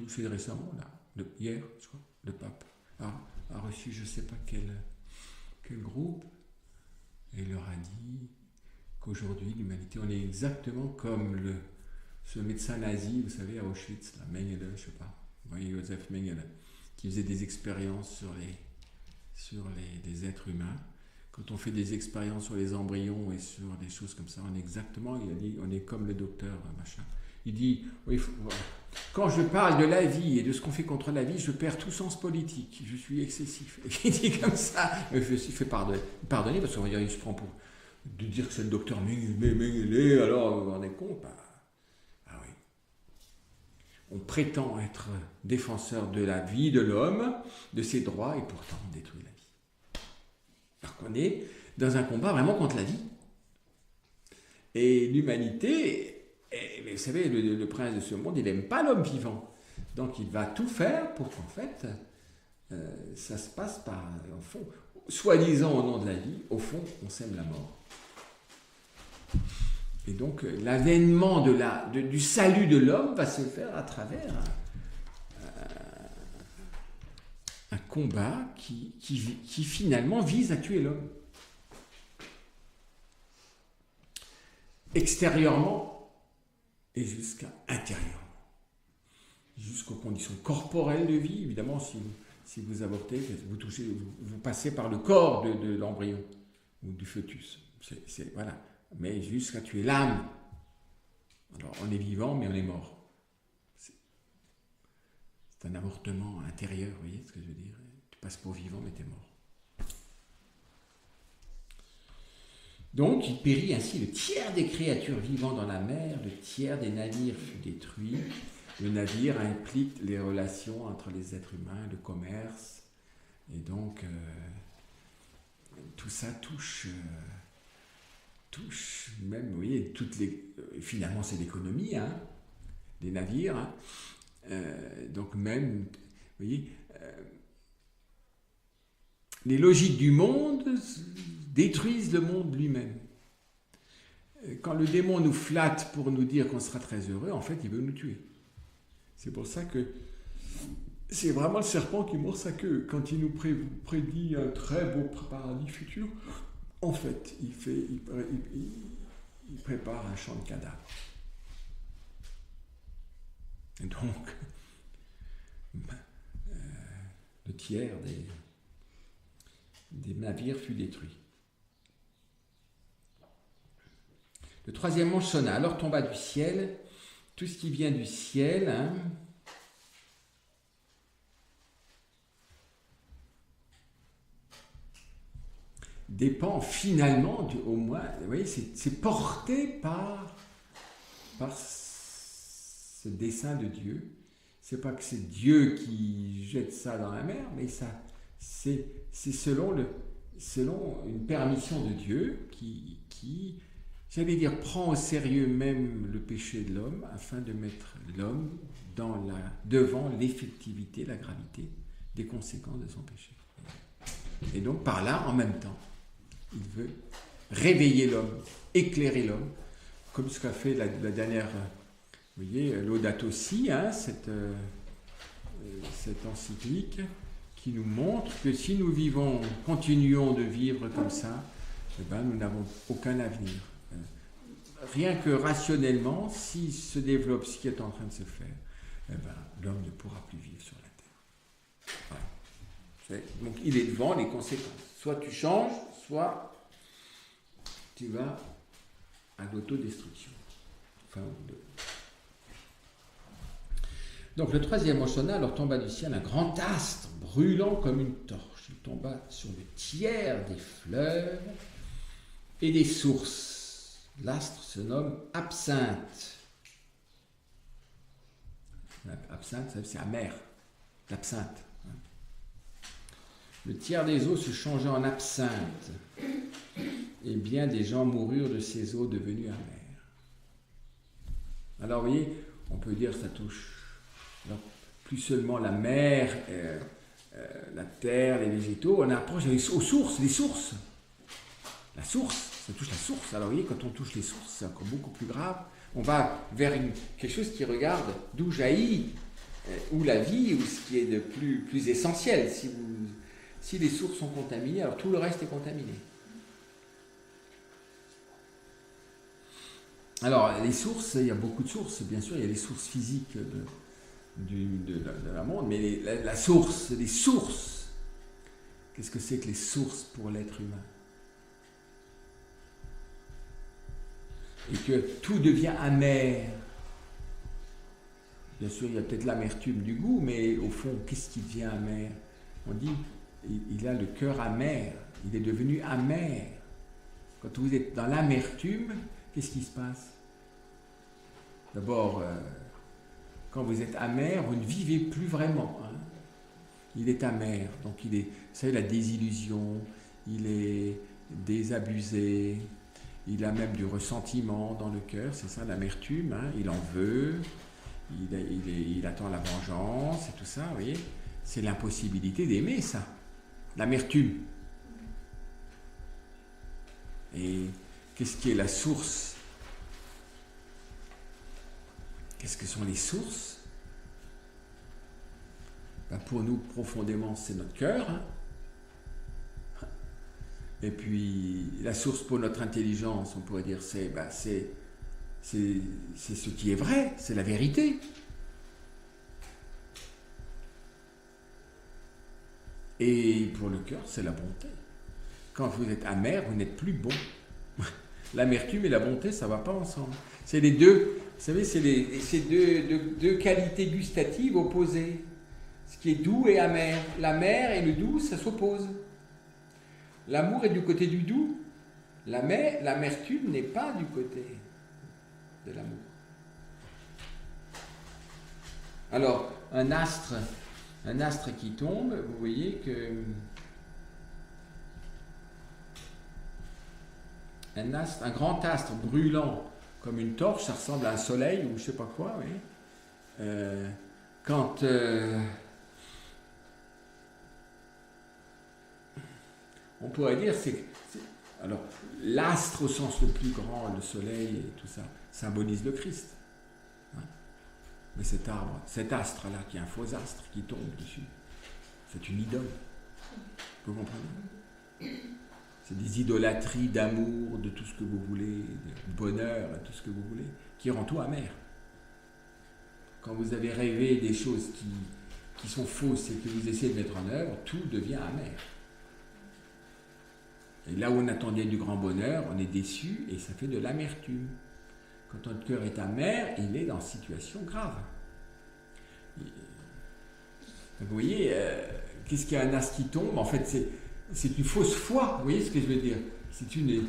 C'est récemment, là, hier, je crois, le pape a reçu je ne sais pas quel groupe, et il leur a dit qu'aujourd'hui, l'humanité, on est exactement comme ce médecin nazi, vous savez, à Auschwitz, là, Mengele, je ne sais pas, vous voyez, Joseph Mengele, qui faisait des expériences sur les êtres humains. Quand on fait des expériences sur les embryons et sur des choses comme ça, on est exactement, il a dit, on est comme le docteur, machin. Il dit, quand je parle de la vie et de ce qu'on fait contre la vie, je perds tout sens politique, je suis excessif. Et il dit comme ça, je me suis fait pardonner parce qu'on va dire, il se prend pour de dire que c'est le docteur Mengele, alors vous vous rendez compte, oui. On prétend être défenseur de la vie de l'homme, de ses droits, et pourtant on détruit la vie. Alors qu'on est dans un combat vraiment contre la vie. Et l'humanité... Mais vous savez, le prince de ce monde, il n'aime pas l'homme vivant. Donc il va tout faire pour qu'en fait, ça se passe par, au fond, soi-disant au nom de la vie, au fond, on sème la mort. Et donc l'avènement du salut de l'homme va se faire à travers un combat qui finalement vise à tuer l'homme. Extérieurement, et jusqu'à intérieurement, jusqu'aux conditions corporelles de vie. Évidemment, si vous avortez, vous passez par le corps de l'embryon ou du fœtus. Voilà. Mais jusqu'à tuer l'âme. Alors, on est vivant, mais on est mort. C'est un avortement intérieur, vous voyez ce que je veux dire? Tu passes pour vivant, mais tu es mort. Donc, il périt ainsi le tiers des créatures vivant dans la mer, le tiers des navires fut détruit. Le navire implique les relations entre les êtres humains, le commerce, et donc tout ça touche même, vous voyez, finalement c'est l'économie, des navires, donc même, vous voyez, les logiques du monde détruisent le monde lui-même. Quand le démon nous flatte pour nous dire qu'on sera très heureux, en fait, il veut nous tuer. C'est pour ça que c'est vraiment le serpent qui mord sa queue. Quand il nous prédit un très beau paradis futur, en fait, il prépare un champ de cadavres. Et donc, le tiers des navires fut détruit. Le troisième ange sonna, alors tomba du ciel, tout ce qui vient du ciel, dépend finalement, au moins, vous voyez, c'est porté par ce dessein de Dieu. C'est pas que c'est Dieu qui jette ça dans la mer, mais ça, c'est selon une permission de Dieu qui j'allais dire, prend au sérieux même le péché de l'homme afin de mettre l'homme devant l'effectivité, la gravité des conséquences de son péché. Et donc par là, en même temps, il veut réveiller l'homme, éclairer l'homme, comme ce qu'a fait la dernière, vous voyez, Laudato Si, hein, cette encyclique qui nous montre que si nous continuons de vivre comme ça, eh ben, nous n'avons aucun avenir. Rien que rationnellement, s'il se développe ce qui est en train de se faire, eh ben, l'homme ne pourra plus vivre sur la Terre. Voilà. Donc il est devant les conséquences. Soit tu changes, soit tu vas à l'autodestruction. Enfin, donc le troisième ange sonna, alors tomba du ciel un grand astre brûlant comme une torche. Il tomba sur le tiers des fleuves et des sources. L'astre se nomme Absinthe. Absinthe, c'est amer, l'absinthe. Le tiers des eaux se changea en absinthe, et bien des gens moururent de ces eaux devenues amères. Alors vous voyez, on peut dire que ça touche alors, plus seulement la mer, la terre, les végétaux, on approche aux sources, les sources. La source, ça touche la source. Alors vous voyez, quand on touche les sources, c'est encore beaucoup plus grave. On va vers quelque chose qui regarde d'où jaillit, où la vie, ou ce qui est de plus essentiel. Si les sources sont contaminées, alors tout le reste est contaminé. Alors, les sources, il y a beaucoup de sources, bien sûr, il y a les sources physiques de la monde, mais la source, les sources, qu'est-ce que c'est que les sources pour l'être humain? Et que tout devient amer. Bien sûr, il y a peut-être l'amertume du goût, mais au fond, qu'est-ce qui devient amer? On dit, il a le cœur amer, il est devenu amer. Quand vous êtes dans l'amertume, qu'est-ce qui se passe? D'abord, quand vous êtes amer, vous ne vivez plus vraiment. Hein. Il est amer, donc il est, vous savez, la désillusion, il est désabusé, il a même du ressentiment dans le cœur, c'est ça l'amertume, hein. Il en veut, il attend la vengeance et tout ça, vous voyez. C'est l'impossibilité d'aimer ça, l'amertume. Et qu'est-ce qui est la source? Qu'est-ce que sont les sources? Ben pour nous, profondément, c'est notre cœur. Hein. Et puis, la source pour notre intelligence, on pourrait dire, c'est ce qui est vrai, c'est la vérité. Et pour le cœur, c'est la bonté. Quand vous êtes amer, vous n'êtes plus bon. L'amertume et la bonté, ça ne va pas ensemble. C'est les deux, vous savez, c'est deux qualités gustatives opposées. Ce qui est doux et amer. L'amer et le doux, ça s'oppose. L'amour est du côté du doux. L'amertume n'est pas du côté de l'amour. Alors, un astre qui tombe, vous voyez que un grand astre brûlant comme une torche, ça ressemble à un soleil ou je sais pas quoi, oui. Quand on pourrait dire, alors l'astre au sens le plus grand, le soleil et tout ça, symbolise le Christ. Hein? Mais cet astre-là, qui est un faux astre qui tombe dessus, c'est une idole. Vous comprenez? C'est des idolâtries d'amour, de tout ce que vous voulez, de bonheur, de tout ce que vous voulez, qui rend tout amer. Quand vous avez rêvé des choses qui sont fausses et que vous essayez de mettre en œuvre, tout devient amer. Et là où on attendait du grand bonheur, on est déçu et ça fait de l'amertume. Quand notre cœur est amer, il est dans une situation grave. Donc vous voyez, qu'est-ce qu'il y a un astre qui tombe? En fait, c'est une fausse foi, vous voyez ce que je veux dire? C'est une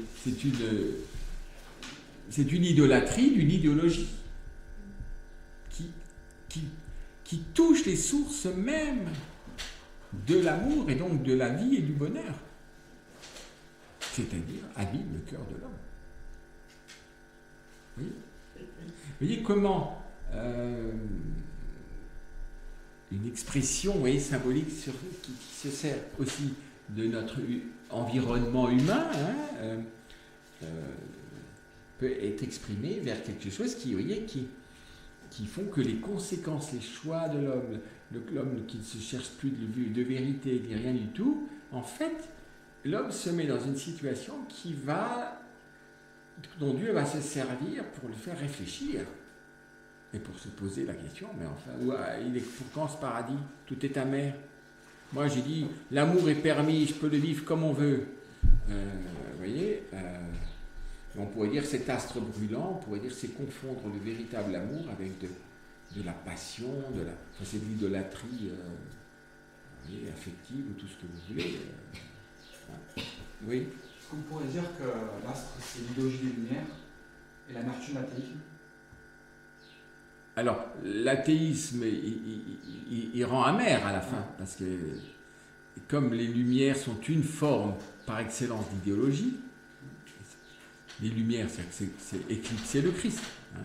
idolâtrie d'une idéologie qui touche les sources mêmes de l'amour et donc de la vie et du bonheur. C'est-à-dire abîme le cœur de l'homme. Vous voyez comment une expression, vous voyez, symbolique qui se sert aussi de notre environnement humain, hein, peut être exprimé vers quelque chose qui, vous voyez, qui font que les conséquences, les choix de l'homme qui ne se cherche plus de vérité, ni rien du tout, en fait, l'homme se met dans une situation dont Dieu va se servir pour le faire réfléchir et pour se poser la question, mais enfin, il est pour quand ce paradis? Tout est amer. Moi j'ai dit, l'amour est permis, je peux le vivre comme on veut. Vous voyez, on pourrait dire cet astre brûlant, on pourrait dire c'est confondre le véritable amour avec de la passion, c'est de l'idolâtrie affective ou tout ce que vous voulez. Oui. Est-ce qu'on pourrait dire que l'astre c'est l'idéologie des Lumières et l'amertume l'athéisme? Alors, l'athéisme, il rend amer à la fin, parce que comme les Lumières sont une forme par excellence d'idéologie, les Lumières, c'est éclipser le Christ. Hein.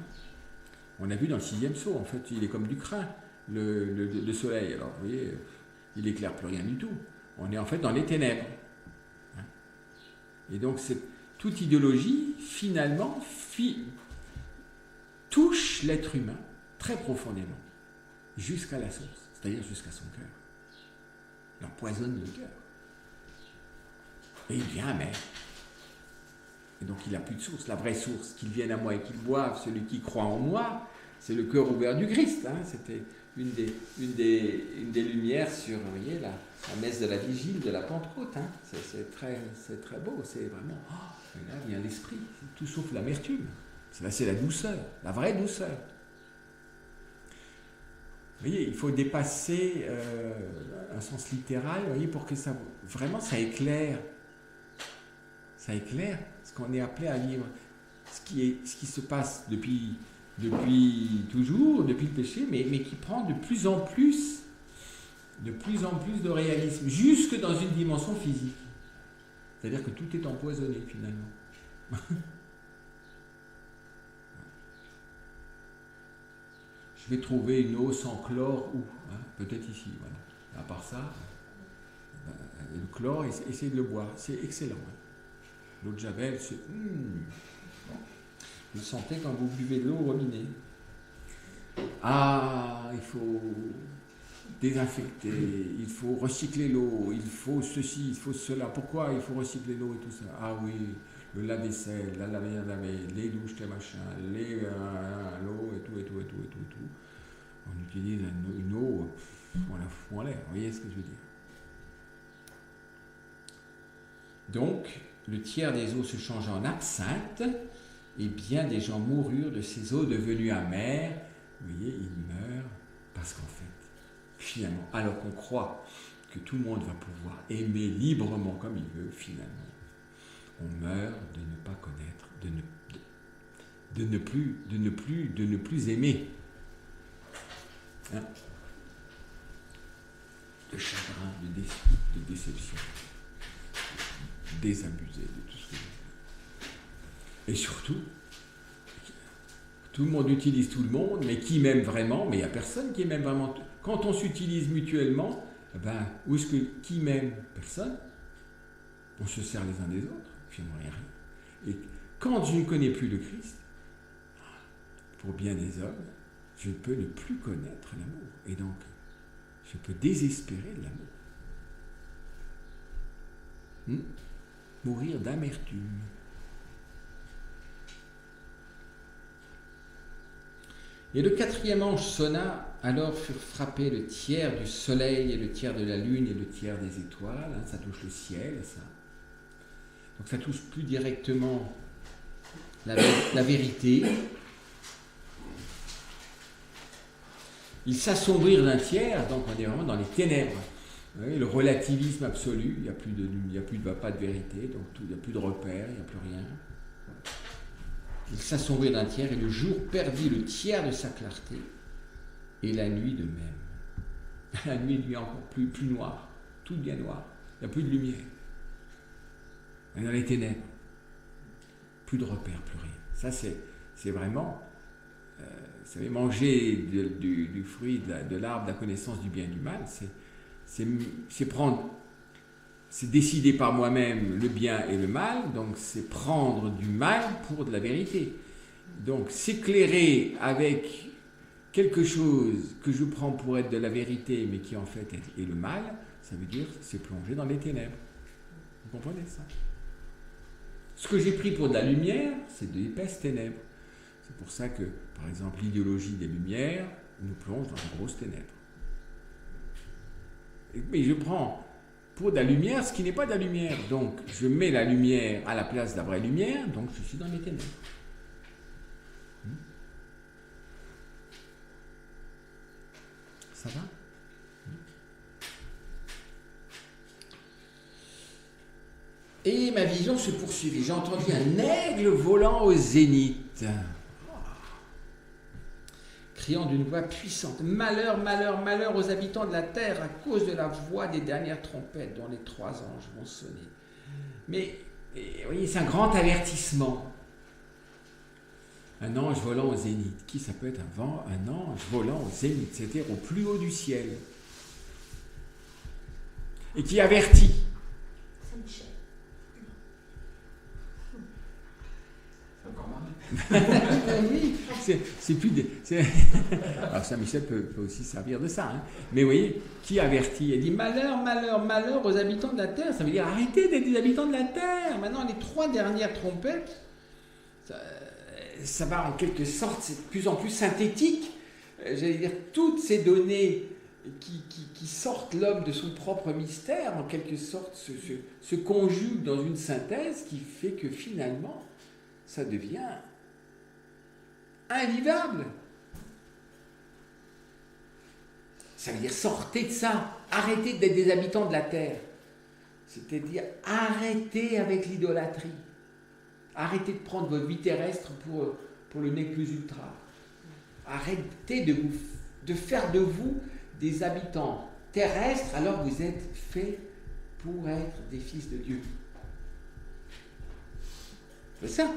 On a vu dans le 6e sceau, en fait, il est comme du crin, le soleil. Alors, vous voyez, il éclaire plus rien du tout. On est en fait dans les ténèbres. Hein. Et donc, toute idéologie, finalement, touche l'être humain très profondément, jusqu'à la source, c'est-à-dire jusqu'à son cœur. Il empoisonne le cœur. Et il devient amer. Et donc il n'a plus de source. La vraie source, qu'il vienne à moi et qu'il boive, celui qui croit en moi, c'est le cœur ouvert du Christ. Hein. C'était une des lumières sur, vous voyez, la messe de la vigile de la Pentecôte. Hein. C'est très beau, c'est vraiment, là vient l'esprit, c'est tout sauf l'amertume. Là c'est la douceur, la vraie douceur. Vous voyez, il faut dépasser un sens littéral, vous voyez, pour que ça éclaire. Ça éclaire ce qu'on est appelé à vivre. Ce qui se passe depuis toujours, depuis le péché, mais qui prend de plus en plus de réalisme, jusque dans une dimension physique. C'est-à-dire que tout est empoisonné, finalement. Je vais trouver une eau sans chlore où, hein, peut-être ici, voilà. À part ça, le chlore, essayez de le boire, c'est excellent. Hein. L'eau de Javel, c'est... Vous le sentez quand vous buvez de l'eau au robinet. Ah, il faut désinfecter, il faut recycler l'eau, il faut ceci, il faut cela. Pourquoi il faut recycler l'eau et tout ça? Ah oui, le lave-vaisselle, la laver, les douches, les machins, l'eau et tout. On utilise une eau, on la fout en l'air. Vous voyez ce que je veux dire? Donc, le tiers des eaux se change en absinthe, et bien des gens moururent de ces eaux devenues amères. Vous voyez, ils meurent parce qu'en fait, finalement, alors qu'on croit que tout le monde va pouvoir aimer librement comme il veut, finalement, on meurt de ne pas connaître, de ne plus aimer. Hein? De chagrin, de déception, désabusé de tout ce que je veux. Et surtout, tout le monde utilise tout le monde, mais qui m'aime vraiment? Mais il n'y a personne qui m'aime vraiment. Quand on s'utilise mutuellement, ben, où est-ce que qui m'aime? Personne. On se sert les uns des autres, finalement rien. Et quand je ne connais plus le Christ, pour bien des hommes, je peux ne plus connaître l'amour. Et donc, je peux désespérer de l'amour. Mourir d'amertume. Et le 4e ange sonna, alors furent frappés le tiers du soleil et le tiers de la lune et le tiers des étoiles. Hein, ça touche le ciel, ça. Donc ça touche plus directement la vérité. Ils s'assombrirent d'un tiers, donc on est vraiment dans les ténèbres. Oui, le relativisme absolu, il n'y a plus de pas de vérité, donc il n'y a plus de repères, il n'y a plus rien. Il s'assombrit d'un tiers et le jour perdit le tiers de sa clarté et la nuit de même. La nuit devient encore plus noire, tout devient noir, il n'y a plus de lumière. On est dans les ténèbres, plus de repères, plus rien. Ça c'est vraiment, vous savez, manger du fruit de l'arbre de la connaissance du bien et du mal, c'est c'est décider par moi-même le bien et le mal, donc c'est prendre du mal pour de la vérité. Donc s'éclairer avec quelque chose que je prends pour être de la vérité, mais qui en fait est le mal, ça veut dire c'est plonger dans les ténèbres. Vous comprenez ça? Ce que j'ai pris pour de la lumière, c'est de l'épaisse ténèbres. C'est pour ça que, par exemple, l'idéologie des Lumières nous plonge dans de grosses ténèbres. Mais je prends pour de la lumière ce qui n'est pas de la lumière. Donc, je mets la lumière à la place de la vraie lumière, donc je suis dans les ténèbres. Ça va? Et ma vision se poursuivit. J'ai entendu un aigle volant au zénith, criant d'une voix puissante: malheur, malheur, malheur aux habitants de la terre à cause de la voix des dernières trompettes dont les 3 anges vont sonner. Mais, vous voyez, c'est un grand avertissement. Un ange volant au zénith. Qui ça peut être un ange volant au zénith, c'est-à-dire au plus haut du ciel. Et qui avertit. Saint-Michel. Oui, c'est plus des. Alors Saint-Michel peut aussi servir de ça, hein. Mais vous voyez, qui avertit? Il dit malheur, malheur, malheur aux habitants de la terre. Ça veut dire arrêtez d'être des habitants de la terre. Maintenant, les 3 dernières trompettes, ça va en quelque sorte, c'est de plus en plus synthétique. J'allais dire, toutes ces données qui sortent l'homme de son propre mystère, en quelque sorte, se conjuguent dans une synthèse qui fait que finalement, ça devient invivable. Ça veut dire sortez de ça, arrêtez d'être des habitants de la terre. C'est-à-dire arrêtez avec l'idolâtrie. Arrêtez de prendre votre vie terrestre pour le nec plus ultra. Arrêtez de faire de vous des habitants terrestres alors que vous êtes faits pour être des fils de Dieu. C'est ça.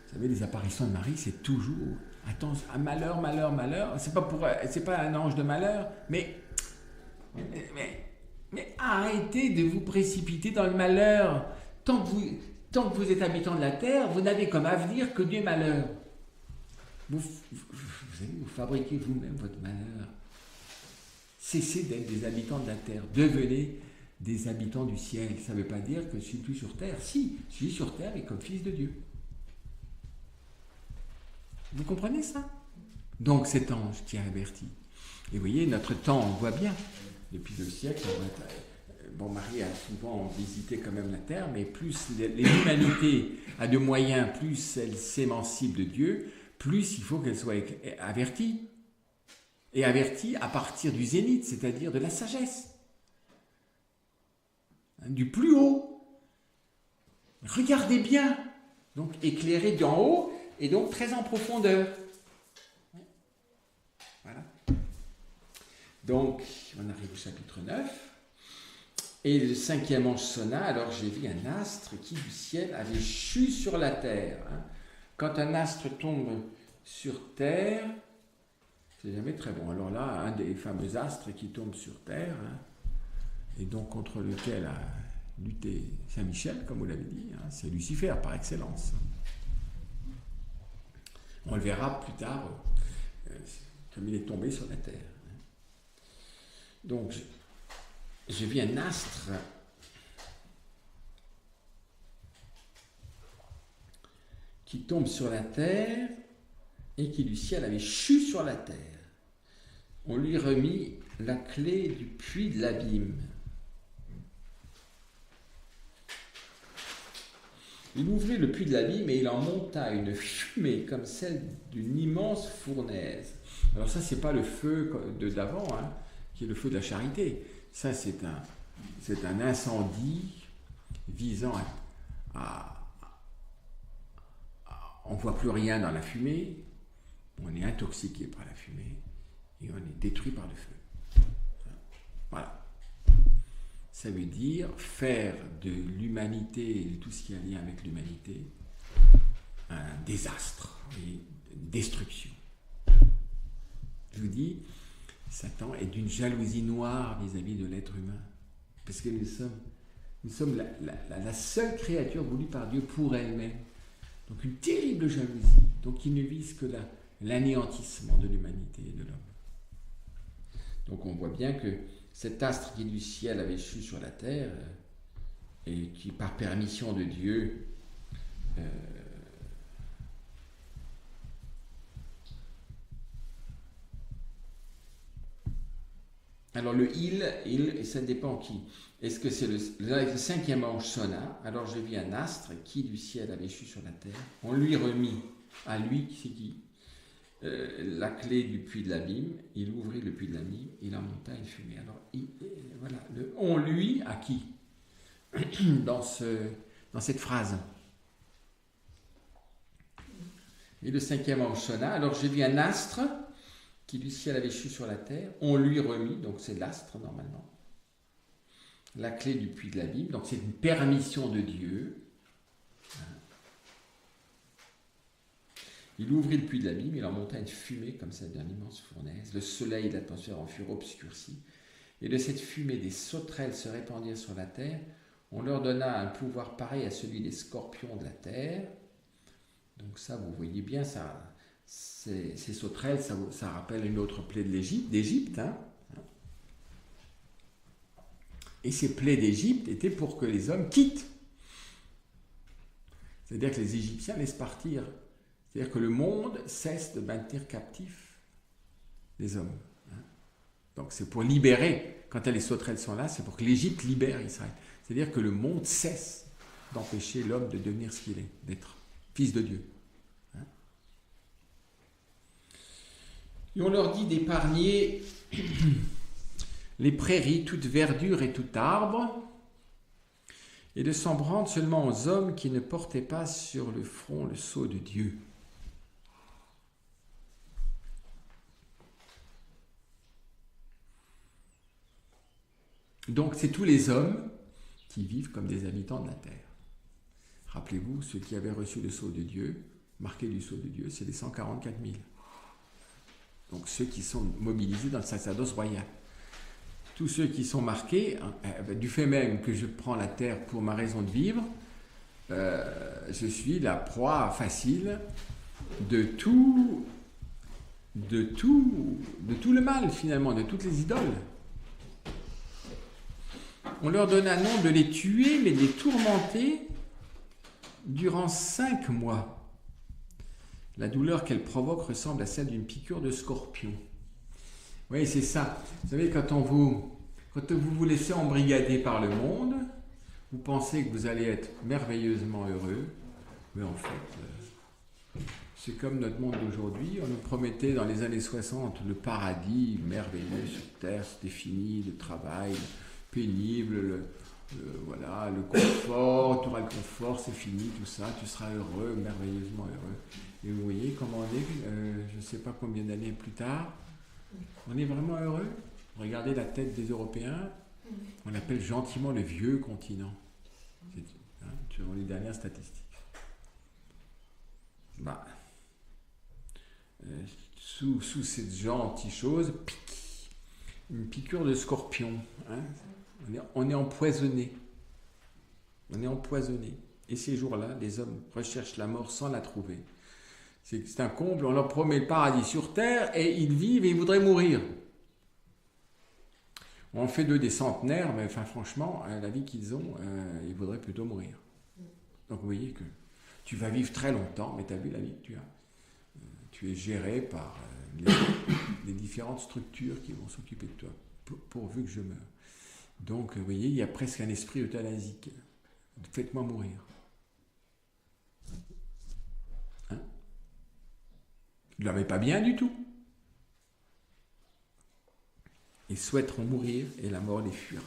Vous savez, les apparitions de Marie, c'est toujours attention, un malheur, malheur, malheur. C'est pas un ange de malheur, mais arrêtez de vous précipiter dans le malheur. Tant que vous êtes habitant de la terre, vous n'avez comme avenir que du malheur. Vous fabriquez vous-même votre malheur. Cessez d'être des habitants de la terre. Devenez des habitants du ciel. Ça ne veut pas dire que je suis plus sur terre. Si, je suis sur terre et comme fils de Dieu. Vous comprenez ça? Donc cet ange qui a averti. Et vous voyez, notre temps, on le voit bien. Depuis 2 siècles, Marie a souvent visité quand même la terre, mais plus l'humanité a de moyens, plus elle s'émancipe de Dieu, plus il faut qu'elle soit avertie. Et avertie à partir du zénith, c'est-à-dire de la sagesse. Du plus haut. Regardez bien. Donc éclairé d'en haut et donc très en profondeur. Voilà. Donc, on arrive au chapitre 9. Et le 5e ange sonna, alors j'ai vu un astre qui du ciel avait chu sur la terre. Quand un astre tombe sur terre, c'est jamais très bon. Alors là, un des fameux astres qui tombe sur terre, et donc contre lequel a lutté Saint-Michel, comme vous l'avez dit, c'est Lucifer par excellence. On le verra plus tard, comme il est tombé sur la terre. Donc, j'ai vu un astre qui tombe sur la terre et qui du ciel avait chu sur la terre. On lui remit la clé du puits de l'abîme. Il ouvrit le puits de l'abîme et il en monta une fumée comme celle d'une immense fournaise. Alors ça, c'est pas le feu d'avant, qui est le feu de la charité. Ça, c'est un incendie visant on ne voit plus rien dans la fumée, on est intoxiqué par la fumée et on est détruit par le feu. Voilà. Ça veut dire faire de l'humanité et de tout ce qui a lien avec l'humanité un désastre, une destruction. Je vous dis, Satan est d'une jalousie noire vis-à-vis de l'être humain. Parce que Nous sommes la seule créature voulue par Dieu pour elle-même. Donc une terrible jalousie, donc qui ne vise que l'anéantissement de l'humanité et de l'homme. Donc on voit bien que cet astre qui du ciel avait échu sur la terre et qui par permission de Dieu alors le il, ça dépend qui. Est-ce que c'est le cinquième ange sonna, alors je vis un astre qui du ciel avait échu sur la terre. On lui remit, à lui, c'est qui la clé du puits de l'abîme. Il ouvrit le puits de l'abîme, il en monta une fumée. Alors voilà, on lui, à qui dans cette phrase. Et le cinquième ange sonna, alors j'ai vu un astre qui du ciel avait échu sur la terre, on lui remit, donc c'est l'astre normalement, la clé du puits de l'abîme, donc c'est une permission de Dieu. Il ouvrit le puits de l'abîme, il en monta une fumée comme celle d'une immense fournaise, le soleil et l'atmosphère en furent obscurcis, et de cette fumée des sauterelles se répandirent sur la terre, on leur donna un pouvoir pareil à celui des scorpions de la terre. Donc ça, vous voyez bien, ça, ces sauterelles, ça rappelle une autre plaie d'Égypte. Hein. Et ces plaies d'Égypte étaient pour que les hommes quittent. C'est-à-dire que les Égyptiens laissent partir. C'est-à-dire que le monde cesse de maintenir captifs les hommes. Hein. Donc c'est pour libérer, quand les sauterelles sont là, c'est pour que l'Égypte libère Israël. C'est-à-dire que le monde cesse d'empêcher l'homme de devenir ce qu'il est, d'être fils de Dieu. Hein. Et on leur dit d'épargner les prairies, toute verdure et tout arbre, et de s'en prendre seulement aux hommes qui ne portaient pas sur le front le sceau de Dieu. Donc c'est tous les hommes qui vivent comme des habitants de la terre. Rappelez-vous, ceux qui avaient reçu le sceau de Dieu, marqué du sceau de Dieu, c'est les 144 000. Donc ceux qui sont mobilisés dans le sacerdoce royal. Tous ceux qui sont marqués, du fait même que je prends la terre pour ma raison de vivre, je suis la proie facile de tout le mal finalement, de toutes les idoles. On leur donne un nom de les tuer, mais de les tourmenter durant 5 mois. La douleur qu'elle provoque ressemble à celle d'une piqûre de scorpion. Oui, c'est ça. Vous savez, quand vous vous laissez embrigader par le monde, vous pensez que vous allez être merveilleusement heureux, mais en fait, c'est comme notre monde d'aujourd'hui. On nous promettait dans les années 60 le paradis merveilleux sur Terre, c'était fini, le travail pénible, voilà, le confort, tu auras le confort, c'est fini, tout ça, tu seras heureux, merveilleusement heureux. Et vous voyez comment on est, je ne sais pas combien d'années plus tard, on est vraiment heureux. Regardez la tête des Européens, on l'appelle gentiment le vieux continent, selon les dernières statistiques. Sous cette gentille chose, une piqûre de scorpion. Hein. On est empoisonné. On est empoisonné. Et ces jours-là, les hommes recherchent la mort sans la trouver. C'est un comble, on leur promet le paradis sur terre et ils vivent et ils voudraient mourir. On fait d'eux des centenaires, mais enfin, franchement, la vie qu'ils ont, ils voudraient plutôt mourir. Donc vous voyez que tu vas vivre très longtemps, mais tu as vu la vie que tu as. Tu es géré par les différentes structures qui vont s'occuper de toi, pourvu que je meure. Donc, vous voyez, il y a presque un esprit euthanasique. Faites-moi mourir. Hein? Ils ne l'avaient pas bien du tout. Ils souhaiteront mourir et la mort les fuira.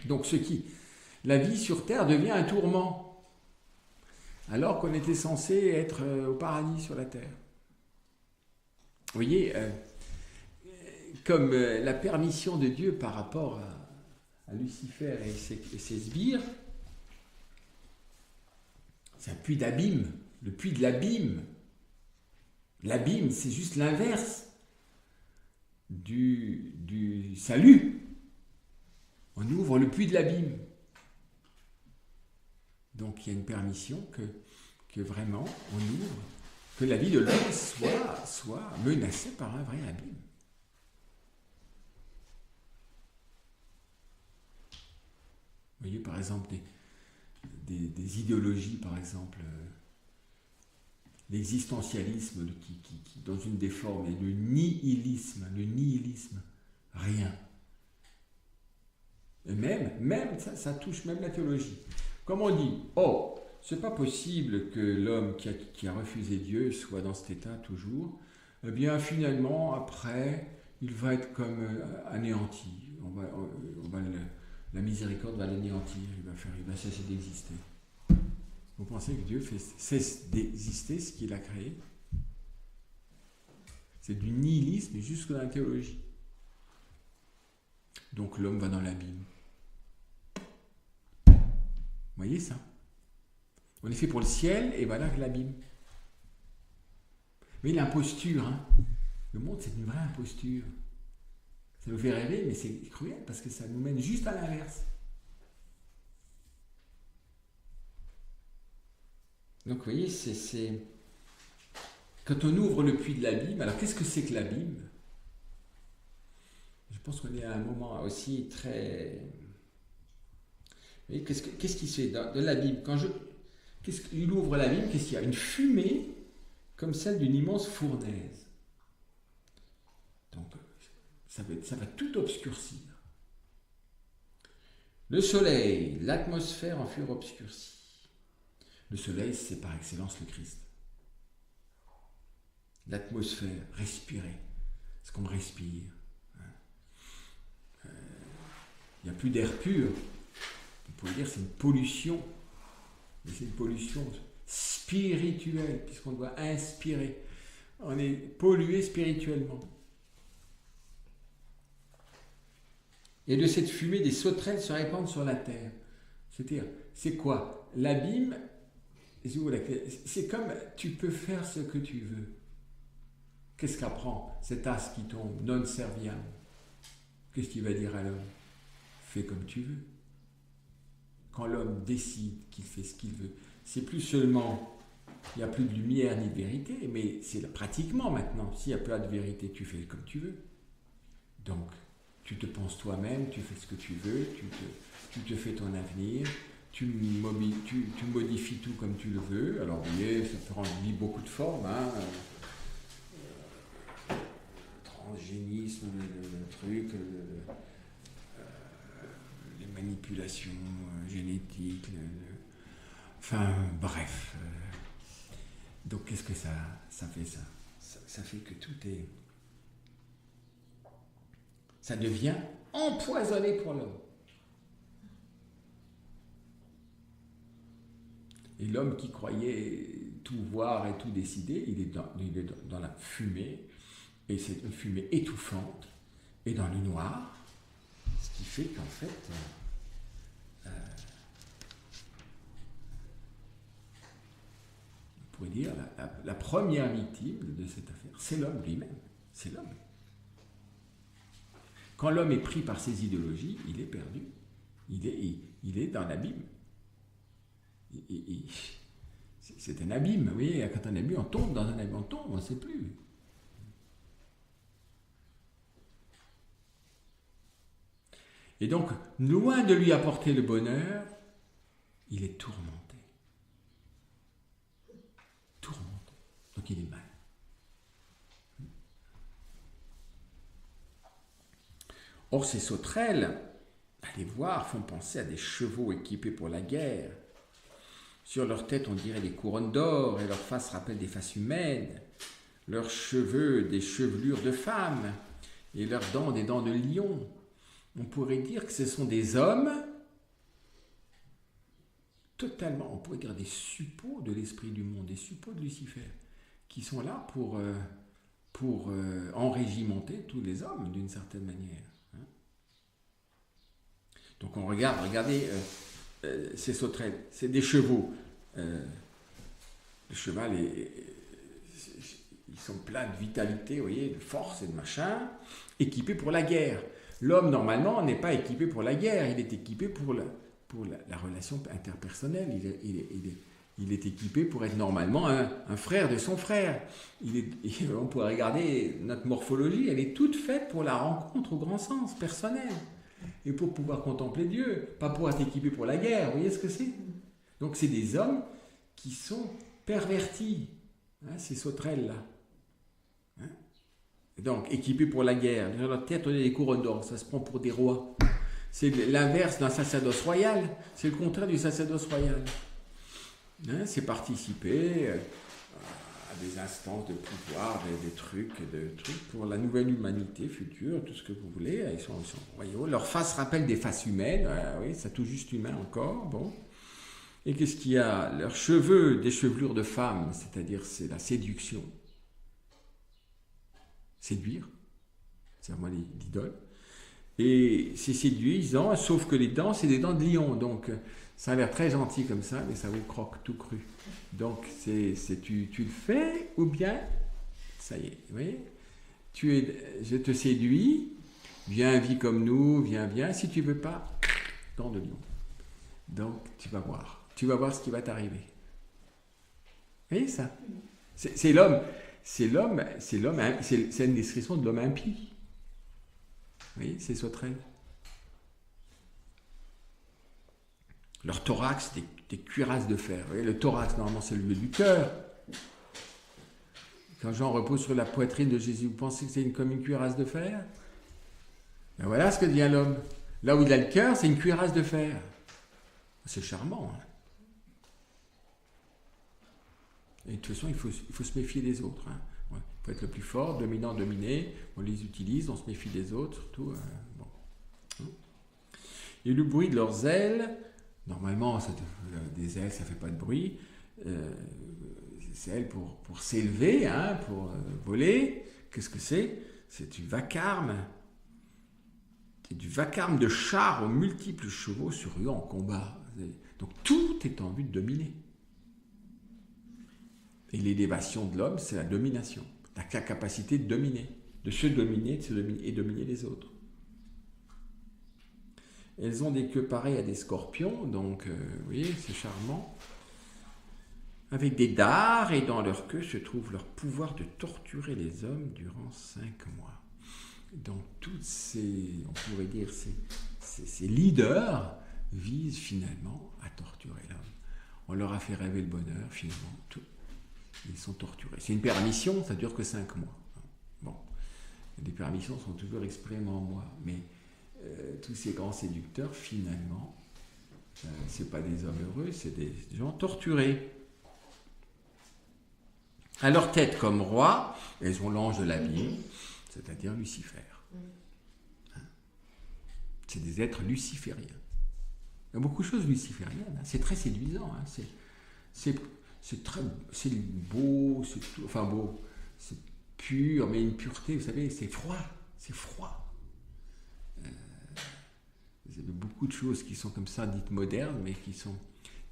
Donc, la vie sur Terre devient un tourment, alors qu'on était censé être au paradis sur la Terre. Vous voyez, comme la permission de Dieu par rapport à Lucifer et ses sbires, c'est un puits d'abîme, le puits de l'abîme. L'abîme, c'est juste l'inverse du salut. On ouvre le puits de l'abîme. Donc il y a une permission que vraiment on ouvre, que la vie de l'homme soit menacée par un vrai abîme. Vous voyez par exemple des idéologies, par exemple l'existentialisme qui dans une des formes, et le nihilisme, rien. Et même ça touche même la théologie. Comme on dit, c'est pas possible que l'homme qui a refusé Dieu soit dans cet état toujours, eh bien finalement, après, il va être comme anéanti. La miséricorde va l'anéantir, il va cesser d'exister. Vous pensez que Dieu cesse d'exister, ce qu'il a créé? C'est du nihilisme jusque dans la théologie. Donc l'homme va dans l'abîme. Vous voyez ça? On est fait pour le ciel et voilà l'abîme. Mais l'imposture, le monde c'est une vraie imposture. Ça nous fait rêver, mais c'est cruel parce que ça nous mène juste à l'inverse. Donc vous voyez, c'est... Quand on ouvre le puits de l'abîme, alors qu'est-ce que c'est que l'abîme? Je pense qu'on est à un moment aussi très... Vous voyez, qu'est-ce qui se fait de l'abîme? Il ouvre l'abîme, qu'est-ce qu'il y a? Une fumée comme celle d'une immense fournaise. Donc, ça va tout obscurcir. Le soleil, l'atmosphère en furent obscurcie. Le soleil, c'est par excellence le Christ. L'atmosphère, respirer, ce qu'on respire. Il n'y a plus d'air pur. On pourrait dire que c'est une pollution. Mais c'est une pollution spirituelle, puisqu'on doit inspirer. On est pollué spirituellement. Et de cette fumée, des sauterelles se répandent sur la terre. C'est-à-dire, c'est quoi? L'abîme, c'est comme tu peux faire ce que tu veux. Qu'est-ce qu'apprend cet as qui tombe, non serviam? Qu'est-ce qu'il va dire à l'homme? Fais comme tu veux. Quand l'homme décide qu'il fait ce qu'il veut, c'est plus seulement, il n'y a plus de lumière ni de vérité, mais c'est pratiquement maintenant, s'il n'y a pas de vérité, tu fais comme tu veux. Donc, tu te penses toi-même, tu fais ce que tu veux, tu te fais ton avenir, tu modifies tout comme tu le veux. Alors, vous voyez, ça peut rendre beaucoup de formes, transgénisme, le truc, les manipulations génétiques, enfin bref. Donc qu'est-ce que ça fait ça fait que tout est... Ça devient empoisonné pour l'homme. Et l'homme qui croyait tout voir et tout décider, il est dans la fumée, et c'est une fumée étouffante, et dans le noir, ce qui fait qu'en fait, on pourrait dire, la première victime de cette affaire, c'est l'homme lui-même, c'est l'homme. Quand l'homme est pris par ses idéologies, il est perdu, il est dans l'abîme. C'est un abîme, vous voyez, quand un abîme, on tombe dans un abîme, on ne sait plus. Et donc, loin de lui apporter le bonheur, il est tourmenté. Tourmenté. Donc il est mal. Or, ces sauterelles, à les voir, font penser à des chevaux équipés pour la guerre. Sur leur tête, on dirait des couronnes d'or, et leurs faces rappellent des faces humaines. Leurs cheveux, des chevelures de femmes, et leurs dents, des dents de lion. On pourrait dire que ce sont des hommes totalement, on pourrait dire des suppôts de l'esprit du monde, des suppôts de Lucifer, qui sont là pour enrégimenter tous les hommes d'une certaine manière. Donc on regardez ces sauterelles, c'est des chevaux. Le cheval, ils sont pleins de vitalité, vous voyez, de force et de machin, équipés pour la guerre. L'homme, normalement, n'est pas équipé pour la guerre, il est équipé pour la relation interpersonnelle. Il est équipé pour être normalement un frère de son frère. On pourrait regarder notre morphologie, elle est toute faite pour la rencontre au grand sens, personnel. Et pour pouvoir contempler Dieu, pas pour être équipé pour la guerre, vous voyez ce que c'est? Donc c'est des hommes qui sont pervertis, hein, ces sauterelles-là. Hein? Donc équipés pour la guerre, dans leur tête on a des couronnes d'or, ça se prend pour des rois. C'est l'inverse d'un sacerdoce royal, c'est le contraire du sacerdoce royal. Hein, c'est participer à des instances de pouvoir, des trucs pour la nouvelle humanité future, tout ce que vous voulez. Ils sont royaux. Leur face rappelle des faces humaines, oui, c'est tout juste humain encore. Bon. Et qu'est-ce qu'il y a? Leurs cheveux, des chevelures de femmes, c'est-à-dire c'est la séduction. Séduire, c'est vraiment l'idole. Et c'est séduisant, sauf que les dents, c'est des dents de lion, donc ça a l'air très gentil comme ça, mais ça vous croque tout cru. Donc tu le fais, ou bien, ça y est, oui, je te séduis, viens, vis comme nous, viens, si tu veux pas, dents de lion. Donc tu vas voir ce qui va t'arriver. Vous voyez ça? C'est l'homme, c'est une description de l'homme impie. Vous voyez, ces sauterelles. Leur thorax, des cuirasses de fer. Vous voyez, le thorax, normalement, c'est le lieu du cœur. Quand Jean repose sur la poitrine de Jésus, vous pensez que c'est comme une cuirasse de fer? Ben voilà ce que devient l'homme. Là où il a le cœur, c'est une cuirasse de fer. C'est charmant. Hein? Et de toute façon, il faut se méfier des autres. Hein? Ouais. Il faut être le plus fort, dominant, dominé. On les utilise, on se méfie des autres, surtout. Bon. Et le bruit de leurs ailes, normalement, des ailes, ça ne fait pas de bruit. C'est ailes pour s'élever, hein, pour voler. Qu'est-ce que c'est? C'est du vacarme. C'est du vacarme de chars aux multiples chevaux se ruant en combat. Donc tout est en vue de dominer. Et l'élévation de l'homme, c'est la domination. La capacité de dominer, de se dominer et dominer les autres. Elles ont des queues pareilles à des scorpions, donc vous voyez, c'est charmant. Avec des dards, et dans leur queue se trouve leur pouvoir de torturer les hommes durant 5 mois. Donc toutes on pourrait dire, ces leaders visent finalement à torturer l'homme. On leur a fait rêver le bonheur, finalement, tout. Ils sont torturés. C'est une permission, ça ne dure que 5 mois. Bon, les permissions sont toujours exprimées en moi, mais tous ces grands séducteurs, finalement, ce n'est pas des hommes heureux, c'est des gens torturés. À leur tête comme roi, elles ont l'ange de la vie, c'est-à-dire Lucifer. Hein? C'est des êtres lucifériens. Il y a beaucoup de choses lucifériennes. Hein? C'est très séduisant. Hein? C'est beau, c'est tout, enfin beau, c'est pur, mais une pureté, vous savez, c'est froid. Vous avez beaucoup de choses qui sont comme ça, dites modernes, mais qui sont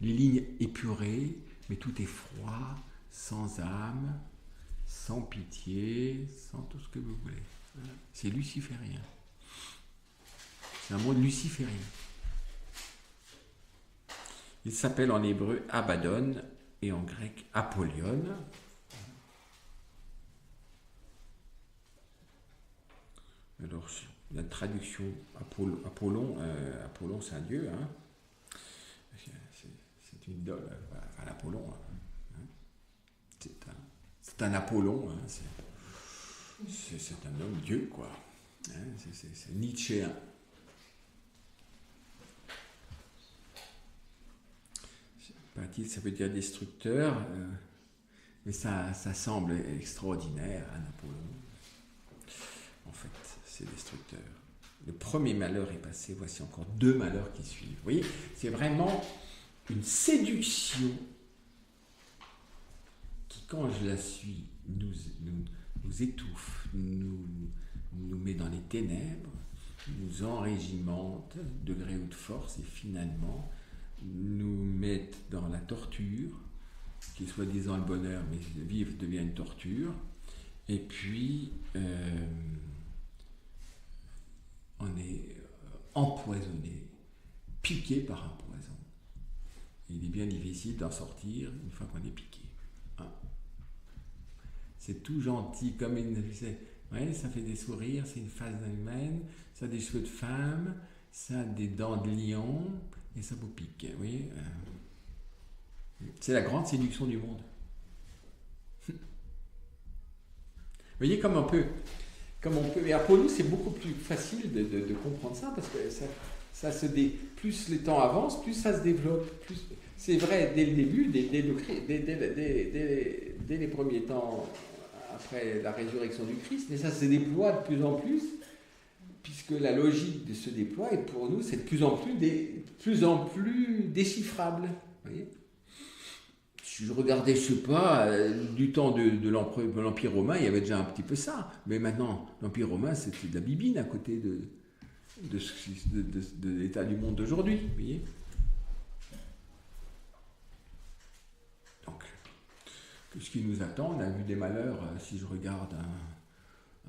les lignes épurées, mais tout est froid, sans âme, sans pitié, sans tout ce que vous voulez. C'est luciférien. C'est un mot luciférien. Il s'appelle en hébreu Abaddon et en grec Apollyon. Alors, la traduction Apollon, c'est un dieu, hein. C'est une idole, enfin, l'Apollon. Hein. C'est un Apollon, hein. C'est un homme dieu, quoi. Hein. C'est Nietzschéen. Ça veut dire destructeur, mais ça semble extraordinaire, un Apollon. En fait, c'est destructeur. Le premier malheur est passé, voici encore 2 malheurs qui suivent. Vous voyez, c'est vraiment une séduction qui, quand je la suis, nous étouffe, nous met dans les ténèbres, nous enrégimente, degré ou de force, et finalement nous mettent dans la torture, qui est soi-disant le bonheur, mais vivre devient une torture, et puis on est empoisonné, piqué par un poison. Il est bien difficile d'en sortir une fois qu'on est piqué. Hein. C'est tout gentil, comme ouais, ça fait des sourires, c'est une face humaine, ça a des cheveux de femme, ça a des dents de lion, et ça vous pique. Oui, c'est la grande séduction du monde. Vous voyez comme on peut. Et pour nous, c'est beaucoup plus facile de comprendre ça, parce que plus le temps avance, plus ça se développe. C'est vrai dès le début, dès les premiers temps, après la résurrection du Christ, mais ça se déploie de plus en plus, puisque la logique de ce déploie, et pour nous, c'est de plus en plus déchiffrable. Vous voyez ? Si je regardais, je ne sais pas, du temps de l'Empire romain, il y avait déjà un petit peu ça. Mais maintenant, l'Empire romain, c'était de la bibine à côté de l'état du monde d'aujourd'hui. Vous voyez ? Donc, ce qui nous attend, on a vu des malheurs. Si je regarde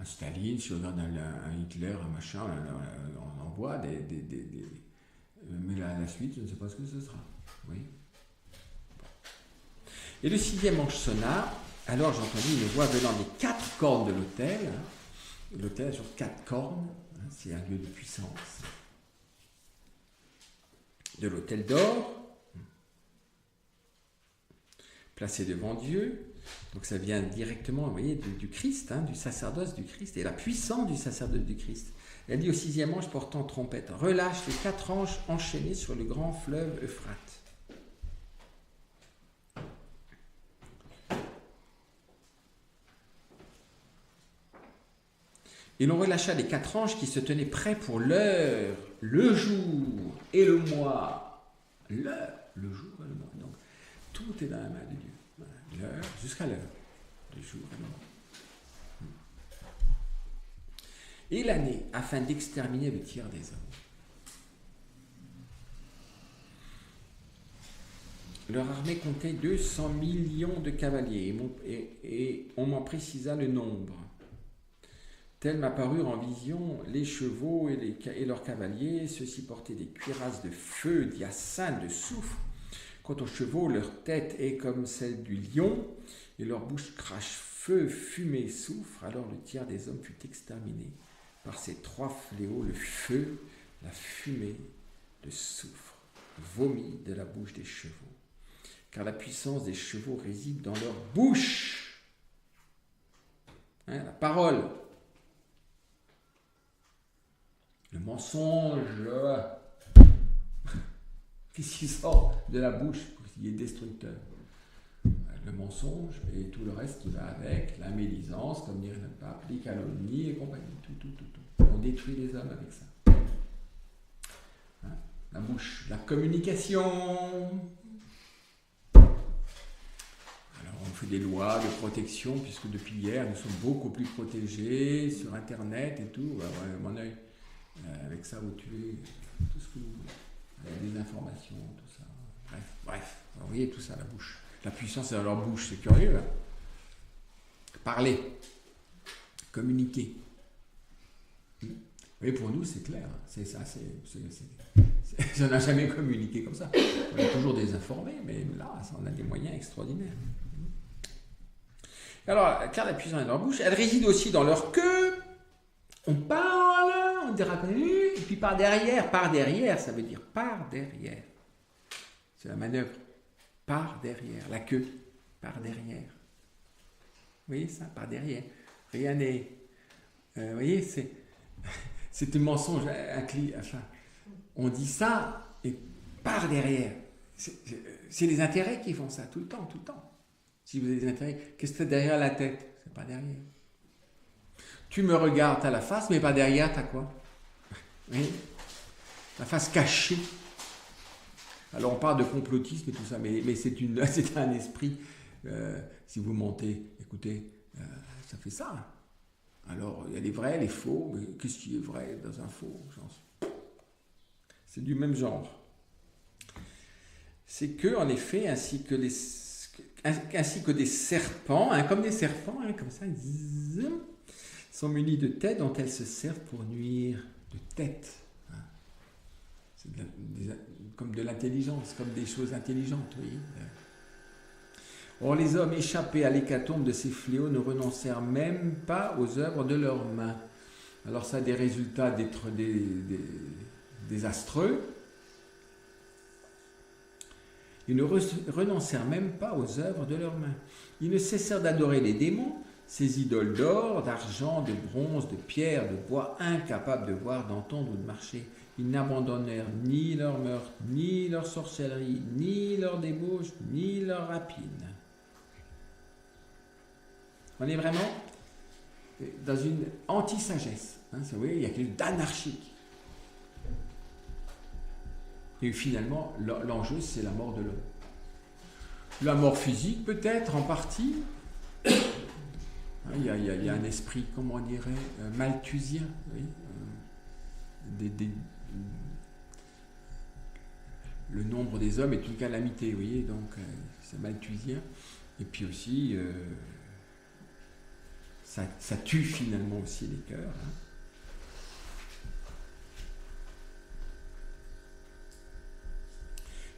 un Staline, si je regarde un Hitler, un machin, on en voit mais la suite, je ne sais pas ce que ce sera. Oui. Et le 6e ange sonna, alors j'ai entendu une voix venant des 4 cornes de l'autel. L'autel est sur 4 cornes, c'est un lieu de puissance. De l'autel d'or, placé devant Dieu. Donc ça vient directement, vous voyez, du Christ, du sacerdoce du Christ, et la puissance du sacerdoce du Christ. Elle dit au 6e ange portant trompette, relâche les 4 anges enchaînés sur le grand fleuve Euphrate. Et l'on relâcha les 4 anges qui se tenaient prêts pour l'heure, le jour et le mois. L'heure, le jour et le mois. Donc, tout est dans la main de Dieu. L'heure, jusqu'à l'heure, le jour et le mois. Et l'année, afin d'exterminer le tiers des hommes. Leur armée comptait 200 millions de cavaliers, et on m'en précisa le nombre. Tels m'apparurent en vision les chevaux et leurs cavaliers. Ceux-ci portaient des cuirasses de feu, d'hyacinthe, de soufre. Quant aux chevaux, leur tête est comme celle du lion, et leur bouche crache feu, fumée, soufre. Alors le tiers des hommes fut exterminé par ces 3 fléaux, le feu, la fumée, le soufre, vomi de la bouche des chevaux. Car la puissance des chevaux réside dans leur bouche. La parole. Le mensonge, qu'est-ce qui sort de la bouche, qui est destructeur? Le mensonge et tout le reste qui va avec, la médisance, comme dirait notre pape, les calomnies et compagnie, tout. On détruit les hommes avec ça. La bouche, la communication. Alors on fait des lois de protection, puisque depuis hier, nous sommes beaucoup plus protégés sur Internet et tout. Mon œil. Avec ça, vous tuez tout ce que vous voulez. Des informations, tout ça. Bref. Vous voyez tout ça, la bouche. La puissance est dans leur bouche, c'est curieux. Hein. Parler. Communiquer. Vous voyez, pour nous, c'est clair. C'est ça, ça n'a jamais communiqué comme ça. On est toujours désinformés, mais là, on a des moyens extraordinaires. Alors, car la puissance est dans leur bouche, elle réside aussi dans leur queue. On parle, on dira connu, et puis par derrière, ça veut dire par derrière. C'est la manœuvre. Par derrière, la queue, par derrière. Vous voyez ça, par derrière. Rien n'est. Vous voyez, c'est un mensonge. Enfin, on dit ça, et par derrière. C'est les intérêts qui font ça, tout le temps. Si vous avez des intérêts, qu'est-ce que c'est derrière la tête? C'est pas derrière. Tu me regardes, t'as la face, mais pas derrière, t'as quoi? Oui, la face cachée. Alors on parle de complotisme et tout ça, mais c'est un esprit. Si vous mentez, écoutez, ça fait ça. Alors il y a les vrais, les faux, mais qu'est-ce qui est vrai dans un faux? C'est du même genre. C'est que, en effet, ainsi que des serpents, comme des serpents, comme ça, sont munis de têtes dont elles se servent pour nuire de tête. Hein. C'est comme de l'intelligence, comme des choses intelligentes, oui. Or, les hommes échappés à l'hécatombe de ces fléaux ne renoncèrent même pas aux œuvres de leurs mains. Alors, ça a des résultats d'être désastreux. Ils ne renoncèrent même pas aux œuvres de leurs mains. Ils ne cessèrent d'adorer les démons, ces idoles d'or, d'argent, de bronze, de pierre, de bois, incapables de voir, d'entendre ou de marcher. Ils n'abandonnèrent ni leur meurtre, ni leur sorcellerie, ni leur débauche, ni leur rapine. On est vraiment dans une anti-sagesse. Hein, vous voyez, il y a quelque chose d'anarchique. Et finalement, l'enjeu, c'est la mort de l'homme. La mort physique, peut-être, en partie. Il y a un esprit, comment on dirait, malthusien. Oui. Le nombre des hommes est une calamité, vous voyez, donc c'est malthusien. Et puis aussi, ça tue finalement aussi les cœurs. Hein.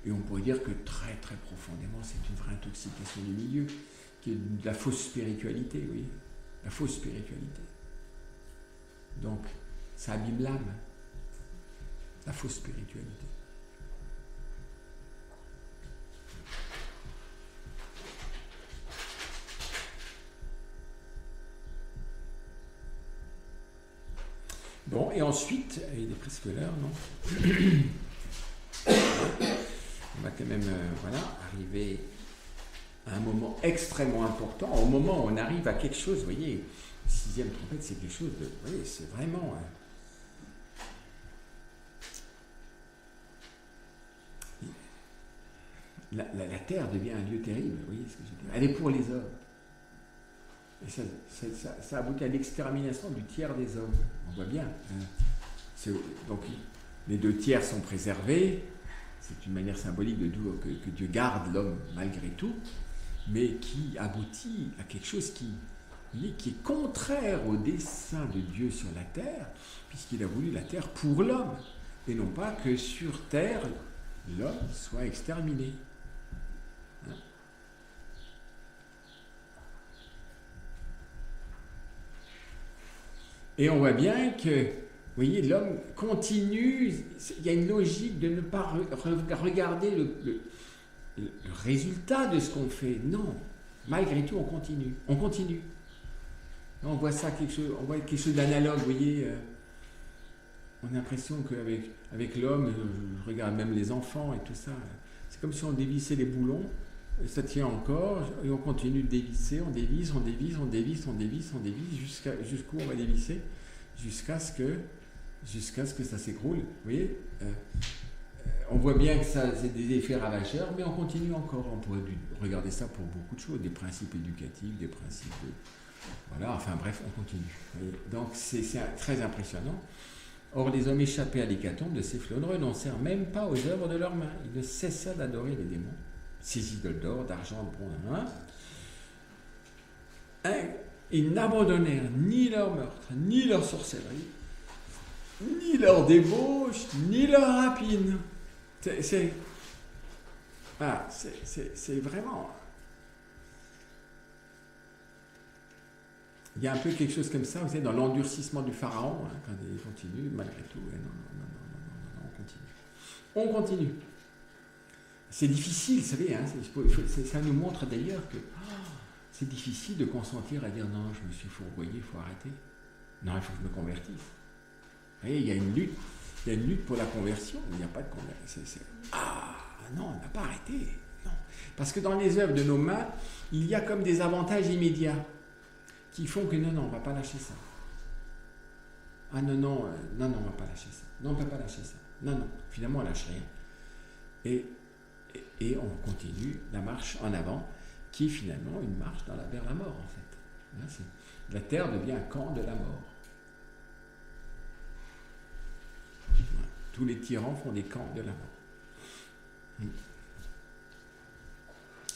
Et on pourrait dire que très très profondément, c'est une vraie intoxication du milieu, qui est de la fausse spiritualité, oui, la fausse spiritualité. Donc, ça abîme l'âme, la fausse spiritualité. Bon, et ensuite, il est presque l'heure, non? On va quand même arriver à un moment extrêmement important, au moment où on arrive à quelque chose, vous voyez, sixième trompette, c'est quelque chose de, vous voyez, c'est vraiment... La terre devient un lieu terrible, vous voyez ce que je veux dire. Elle est pour les hommes. Et ça aboutit à l'extermination du tiers des hommes. On voit bien. Donc les 2 tiers sont préservés. C'est une manière symbolique de dire que Dieu garde l'homme malgré tout, mais qui aboutit à quelque chose qui est contraire au dessein de Dieu sur la terre, puisqu'il a voulu la terre pour l'homme, et non pas que sur terre, l'homme soit exterminé. Hein? Et on voit bien que, vous voyez, l'homme continue, il y a une logique de ne pas regarder le résultat de ce qu'on fait. Non, malgré tout, on continue. On continue. On voit ça, on voit quelque chose d'analogue, vous voyez. On a l'impression qu'avec l'homme, je regarde même les enfants et tout ça, c'est comme si on dévissait les boulons, et ça tient encore, et on continue de dévisser, on dévisse, jusqu'où on va dévisser, jusqu'à ce que ça s'écroule. Vous voyez, on voit bien que ça, c'est des effets ravageurs, mais on continue encore. On pourrait regarder ça pour beaucoup de choses, des principes éducatifs, des principes de... Voilà, enfin bref, on continue. Vous voyez, donc c'est très impressionnant. Or, les hommes échappés à l'hécatombe de ces fléaux ne renoncèrent même pas aux œuvres de leurs mains. Ils ne cessèrent d'adorer les démons, ces idoles d'or, d'argent, de bronze. Ils n'abandonnèrent ni leur meurtre, ni leur sorcellerie, ni leur débauche, ni leur rapine. C'est vraiment... Il y a un peu quelque chose comme ça, vous savez, dans l'endurcissement du pharaon, hein, quand il continue, malgré tout. Non, on continue. C'est difficile, vous savez, hein, ça nous montre d'ailleurs que c'est difficile de consentir à dire non, je me suis fourvoyé, il faut arrêter. Non, il faut que je me convertisse. Vous voyez, il y a une lutte pour la conversion, il n'y a pas de conversion. Non, on n'a pas arrêté. Non. Parce que dans les œuvres de nos mains, il y a comme des avantages immédiats qui font que non, on ne va pas lâcher ça. On ne va pas lâcher ça. Non, on ne peut pas lâcher ça. Non, finalement, on ne lâche rien. Et on continue la marche en avant, qui est finalement une marche vers la mort, en fait. Hein, la terre devient un camp de la mort. Voilà. Tous les tyrans font des camps de la mort.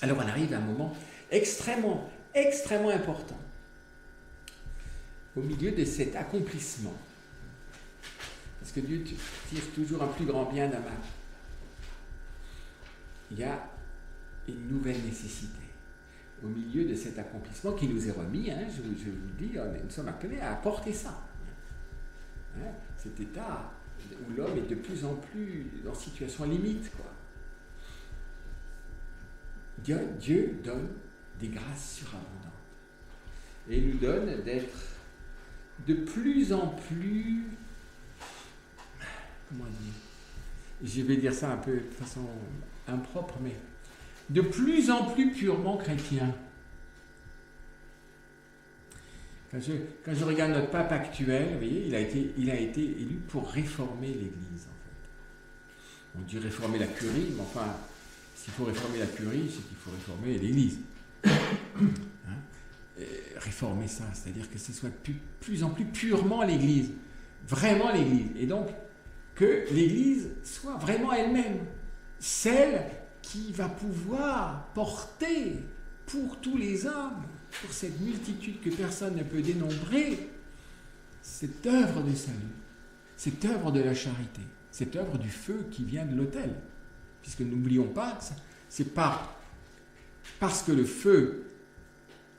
Alors, on arrive à un moment extrêmement important. Au milieu de cet accomplissement Parce que Dieu tire toujours un plus grand bien d'un mal. Il y a une nouvelle nécessité. Au milieu de cet accomplissement qui nous est remis, hein, je vous le dis, nous sommes appelés à apporter ça. Hein, cet état où l'homme est de plus en plus en situation limite, quoi. Dieu donne des grâces surabondantes. Et il nous donne d'être de plus en plus... Comment dire ? Je vais dire ça un peu de façon impropre, mais de plus en plus purement chrétien. Quand je regarde notre pape actuel, vous voyez, il a été élu pour réformer l'Église, en fait. On dit réformer la curie, mais enfin, s'il faut réformer la curie, c'est qu'il faut réformer l'Église. Hein? Réformer ça, c'est-à-dire que ce soit de plus en plus purement l'Église, vraiment l'Église. Et donc, que l'Église soit vraiment elle-même, celle qui va pouvoir porter pour tous les hommes, pour cette multitude que personne ne peut dénombrer, cette œuvre de salut, cette œuvre de la charité, cette œuvre du feu qui vient de l'autel. Puisque n'oublions pas que c'est parce que le feu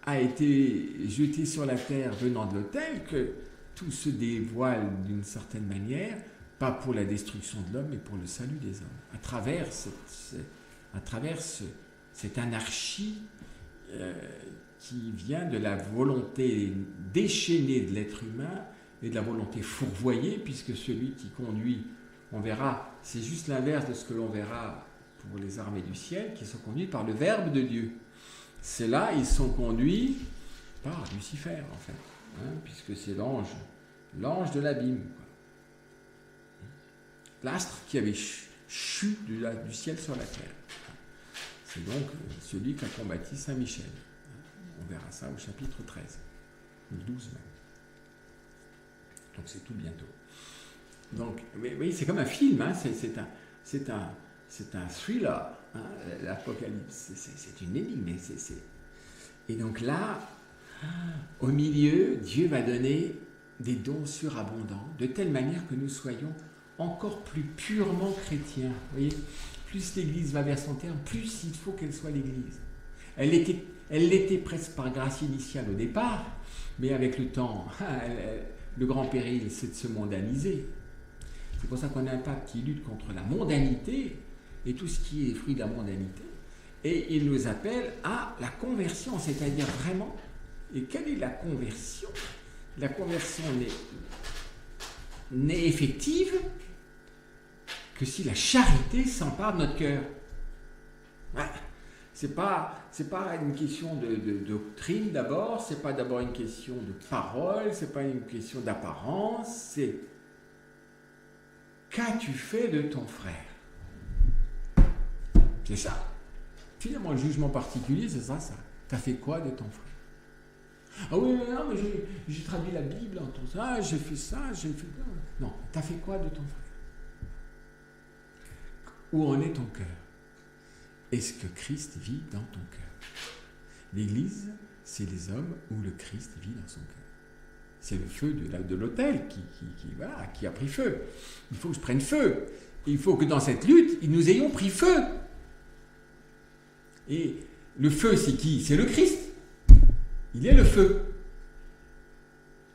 a été jeté sur la terre venant de l'autel que tout se dévoile d'une certaine manière, pas pour la destruction de l'homme, mais pour le salut des hommes. À travers cette anarchie qui vient de la volonté déchaînée de l'être humain et de la volonté fourvoyée, puisque celui qui conduit, on verra, c'est juste l'inverse de ce que l'on verra pour les armées du ciel, qui sont conduites par le Verbe de Dieu. C'est là, ils sont conduits par Lucifer, en fait, hein, puisque c'est l'ange de l'abîme, quoi. L'astre qui avait chu du ciel sur la terre. C'est donc celui qui a combattu Saint Michel. On verra ça au chapitre 13, ou 12 même. Donc c'est tout bientôt. Donc, oui, c'est comme un film, hein, c'est un thriller, hein, l'Apocalypse, c'est une énigme. Et donc là, au milieu, Dieu va donner des dons surabondants, de telle manière que nous soyons encore plus purement chrétiens. Vous voyez, plus l'Église va vers son terme, plus il faut qu'elle soit l'Église. Elle l'était presque par grâce initiale au départ, mais avec le temps, le grand péril, c'est de se mondaniser. C'est pour ça qu'on a un pape qui lutte contre la mondanité et tout ce qui est fruit de la mondanité. Et il nous appelle à la conversion, c'est-à-dire vraiment. Et quelle est la conversion ? La conversion n'est effective que si la charité s'empare de notre cœur. Voilà. C'est pas une question de doctrine d'abord, c'est pas d'abord une question de parole, c'est pas une question d'apparence, c'est qu'as-tu fait de ton frère ? C'est ça. Finalement, le jugement particulier, c'est ça. T'as fait quoi de ton frère ? Ah oui, non, mais j'ai traduit la Bible en tout ça, j'ai fait ça, j'ai fait ça. Non, t'as fait quoi de ton frère ? Où en est ton cœur ? Est-ce que Christ vit dans ton cœur ? L'Église, c'est les hommes où le Christ vit dans son cœur. C'est le feu de l'autel qui a pris feu. Il faut que je prenne feu. Et il faut que dans cette lutte, nous ayons pris feu. Et le feu, c'est qui ? C'est le Christ. Il est le feu.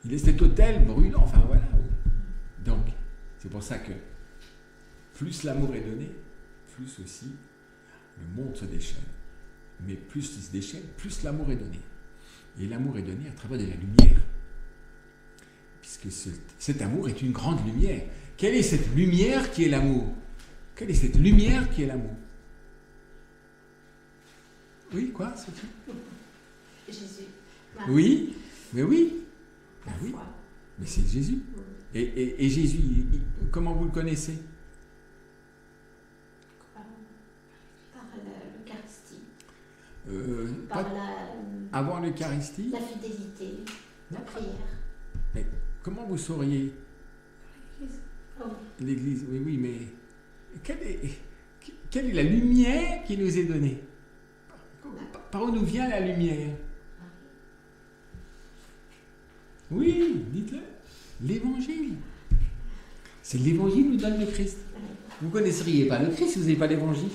Il est cet autel brûlant. Enfin voilà. Donc, c'est pour ça que plus l'amour est donné, plus aussi le monde se déchaîne. Mais plus il se déchaîne, plus l'amour est donné. Et l'amour est donné à travers de la lumière. Puisque cet amour est une grande lumière. Quelle est cette lumière qui est l'amour ? Quelle est cette lumière qui est l'amour ? Oui, quoi, Sophie ? Jésus. Oui, mais oui. Ben oui. Mais c'est Jésus. Et Jésus, comment vous le connaissez ? Par l'Eucharistie. Avant l'Eucharistie ? La fidélité, la prière. Mais comment vous sauriez ? L'Église, oui, mais quelle est la lumière qui nous est donnée ? Par où nous vient la lumière ? Oui, dites-le. L'Évangile. C'est l'évangile nous donne le Christ. Vous ne connaisseriez pas le Christ si vous n'avez pas l'évangile.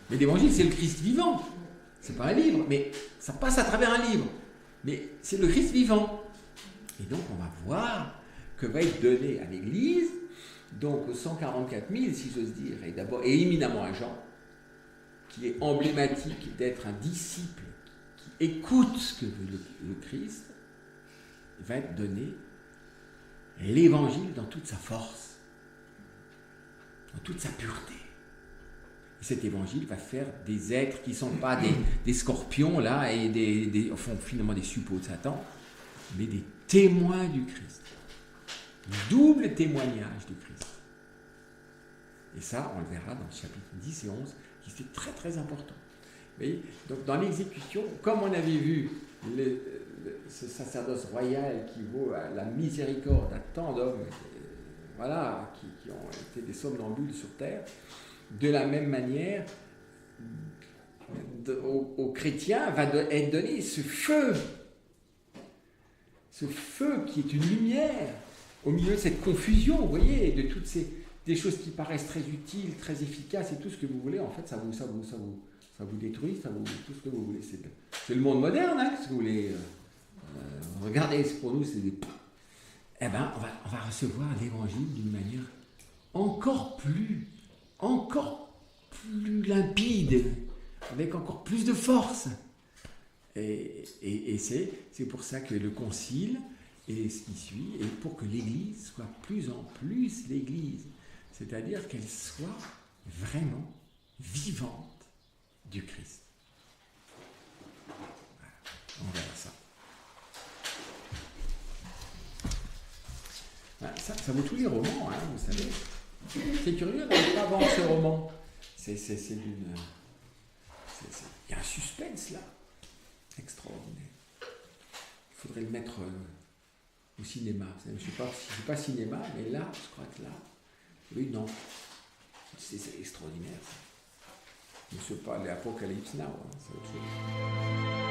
Mais l'évangile, c'est le Christ vivant. C'est pas un livre, mais ça passe à travers un livre. Mais c'est le Christ vivant. Et donc, on va voir que va être donné à l'Église, donc aux 144 000, si j'ose dire, et d'abord, et éminemment à Jean, qui est emblématique d'être un disciple qui écoute ce que veut le Christ, va être donné l'évangile dans toute sa force, dans toute sa pureté. Et cet évangile va faire des êtres qui ne sont pas des scorpions, là, et finalement des suppôts de Satan, mais des témoins du Christ. Double témoignage du Christ. Et ça, on le verra dans le chapitre 10 et 11, qui c'est très très important. Vous voyez, donc dans l'exécution, comme on avait vu ce sacerdoce royal qui vaut à la miséricorde à tant d'hommes, voilà, qui ont été des somnambules sur terre, de la même manière, aux chrétiens va être donné ce feu qui est une lumière au milieu de cette confusion, vous voyez, de toutes des choses qui paraissent très utiles, très efficaces et tout ce que vous voulez, en fait, ça vous détruit, tout ce que vous voulez. C'est le monde moderne, hein, ce que vous voulez. Regardez, pour nous, c'est des... Eh bien, on va recevoir l'évangile d'une manière encore plus limpide, avec encore plus de force. Et c'est pour ça que le concile et ce qui suit, et pour que l'Église soit plus en plus l'Église, c'est-à-dire qu'elle soit vraiment vivante du Christ. Voilà. On verra ça. Voilà, ça vaut tous les romans, hein, vous savez. C'est curieux, on n'arrive pas à vendre ce roman. Il y a un suspense là, extraordinaire. Il faudrait le mettre au cinéma. Je ne sais pas cinéma, mais là, je crois que là, oui, non. C'est extraordinaire. Ça. Mais ce n'est pas l'Apocalypse Now, hein, c'est autre chose.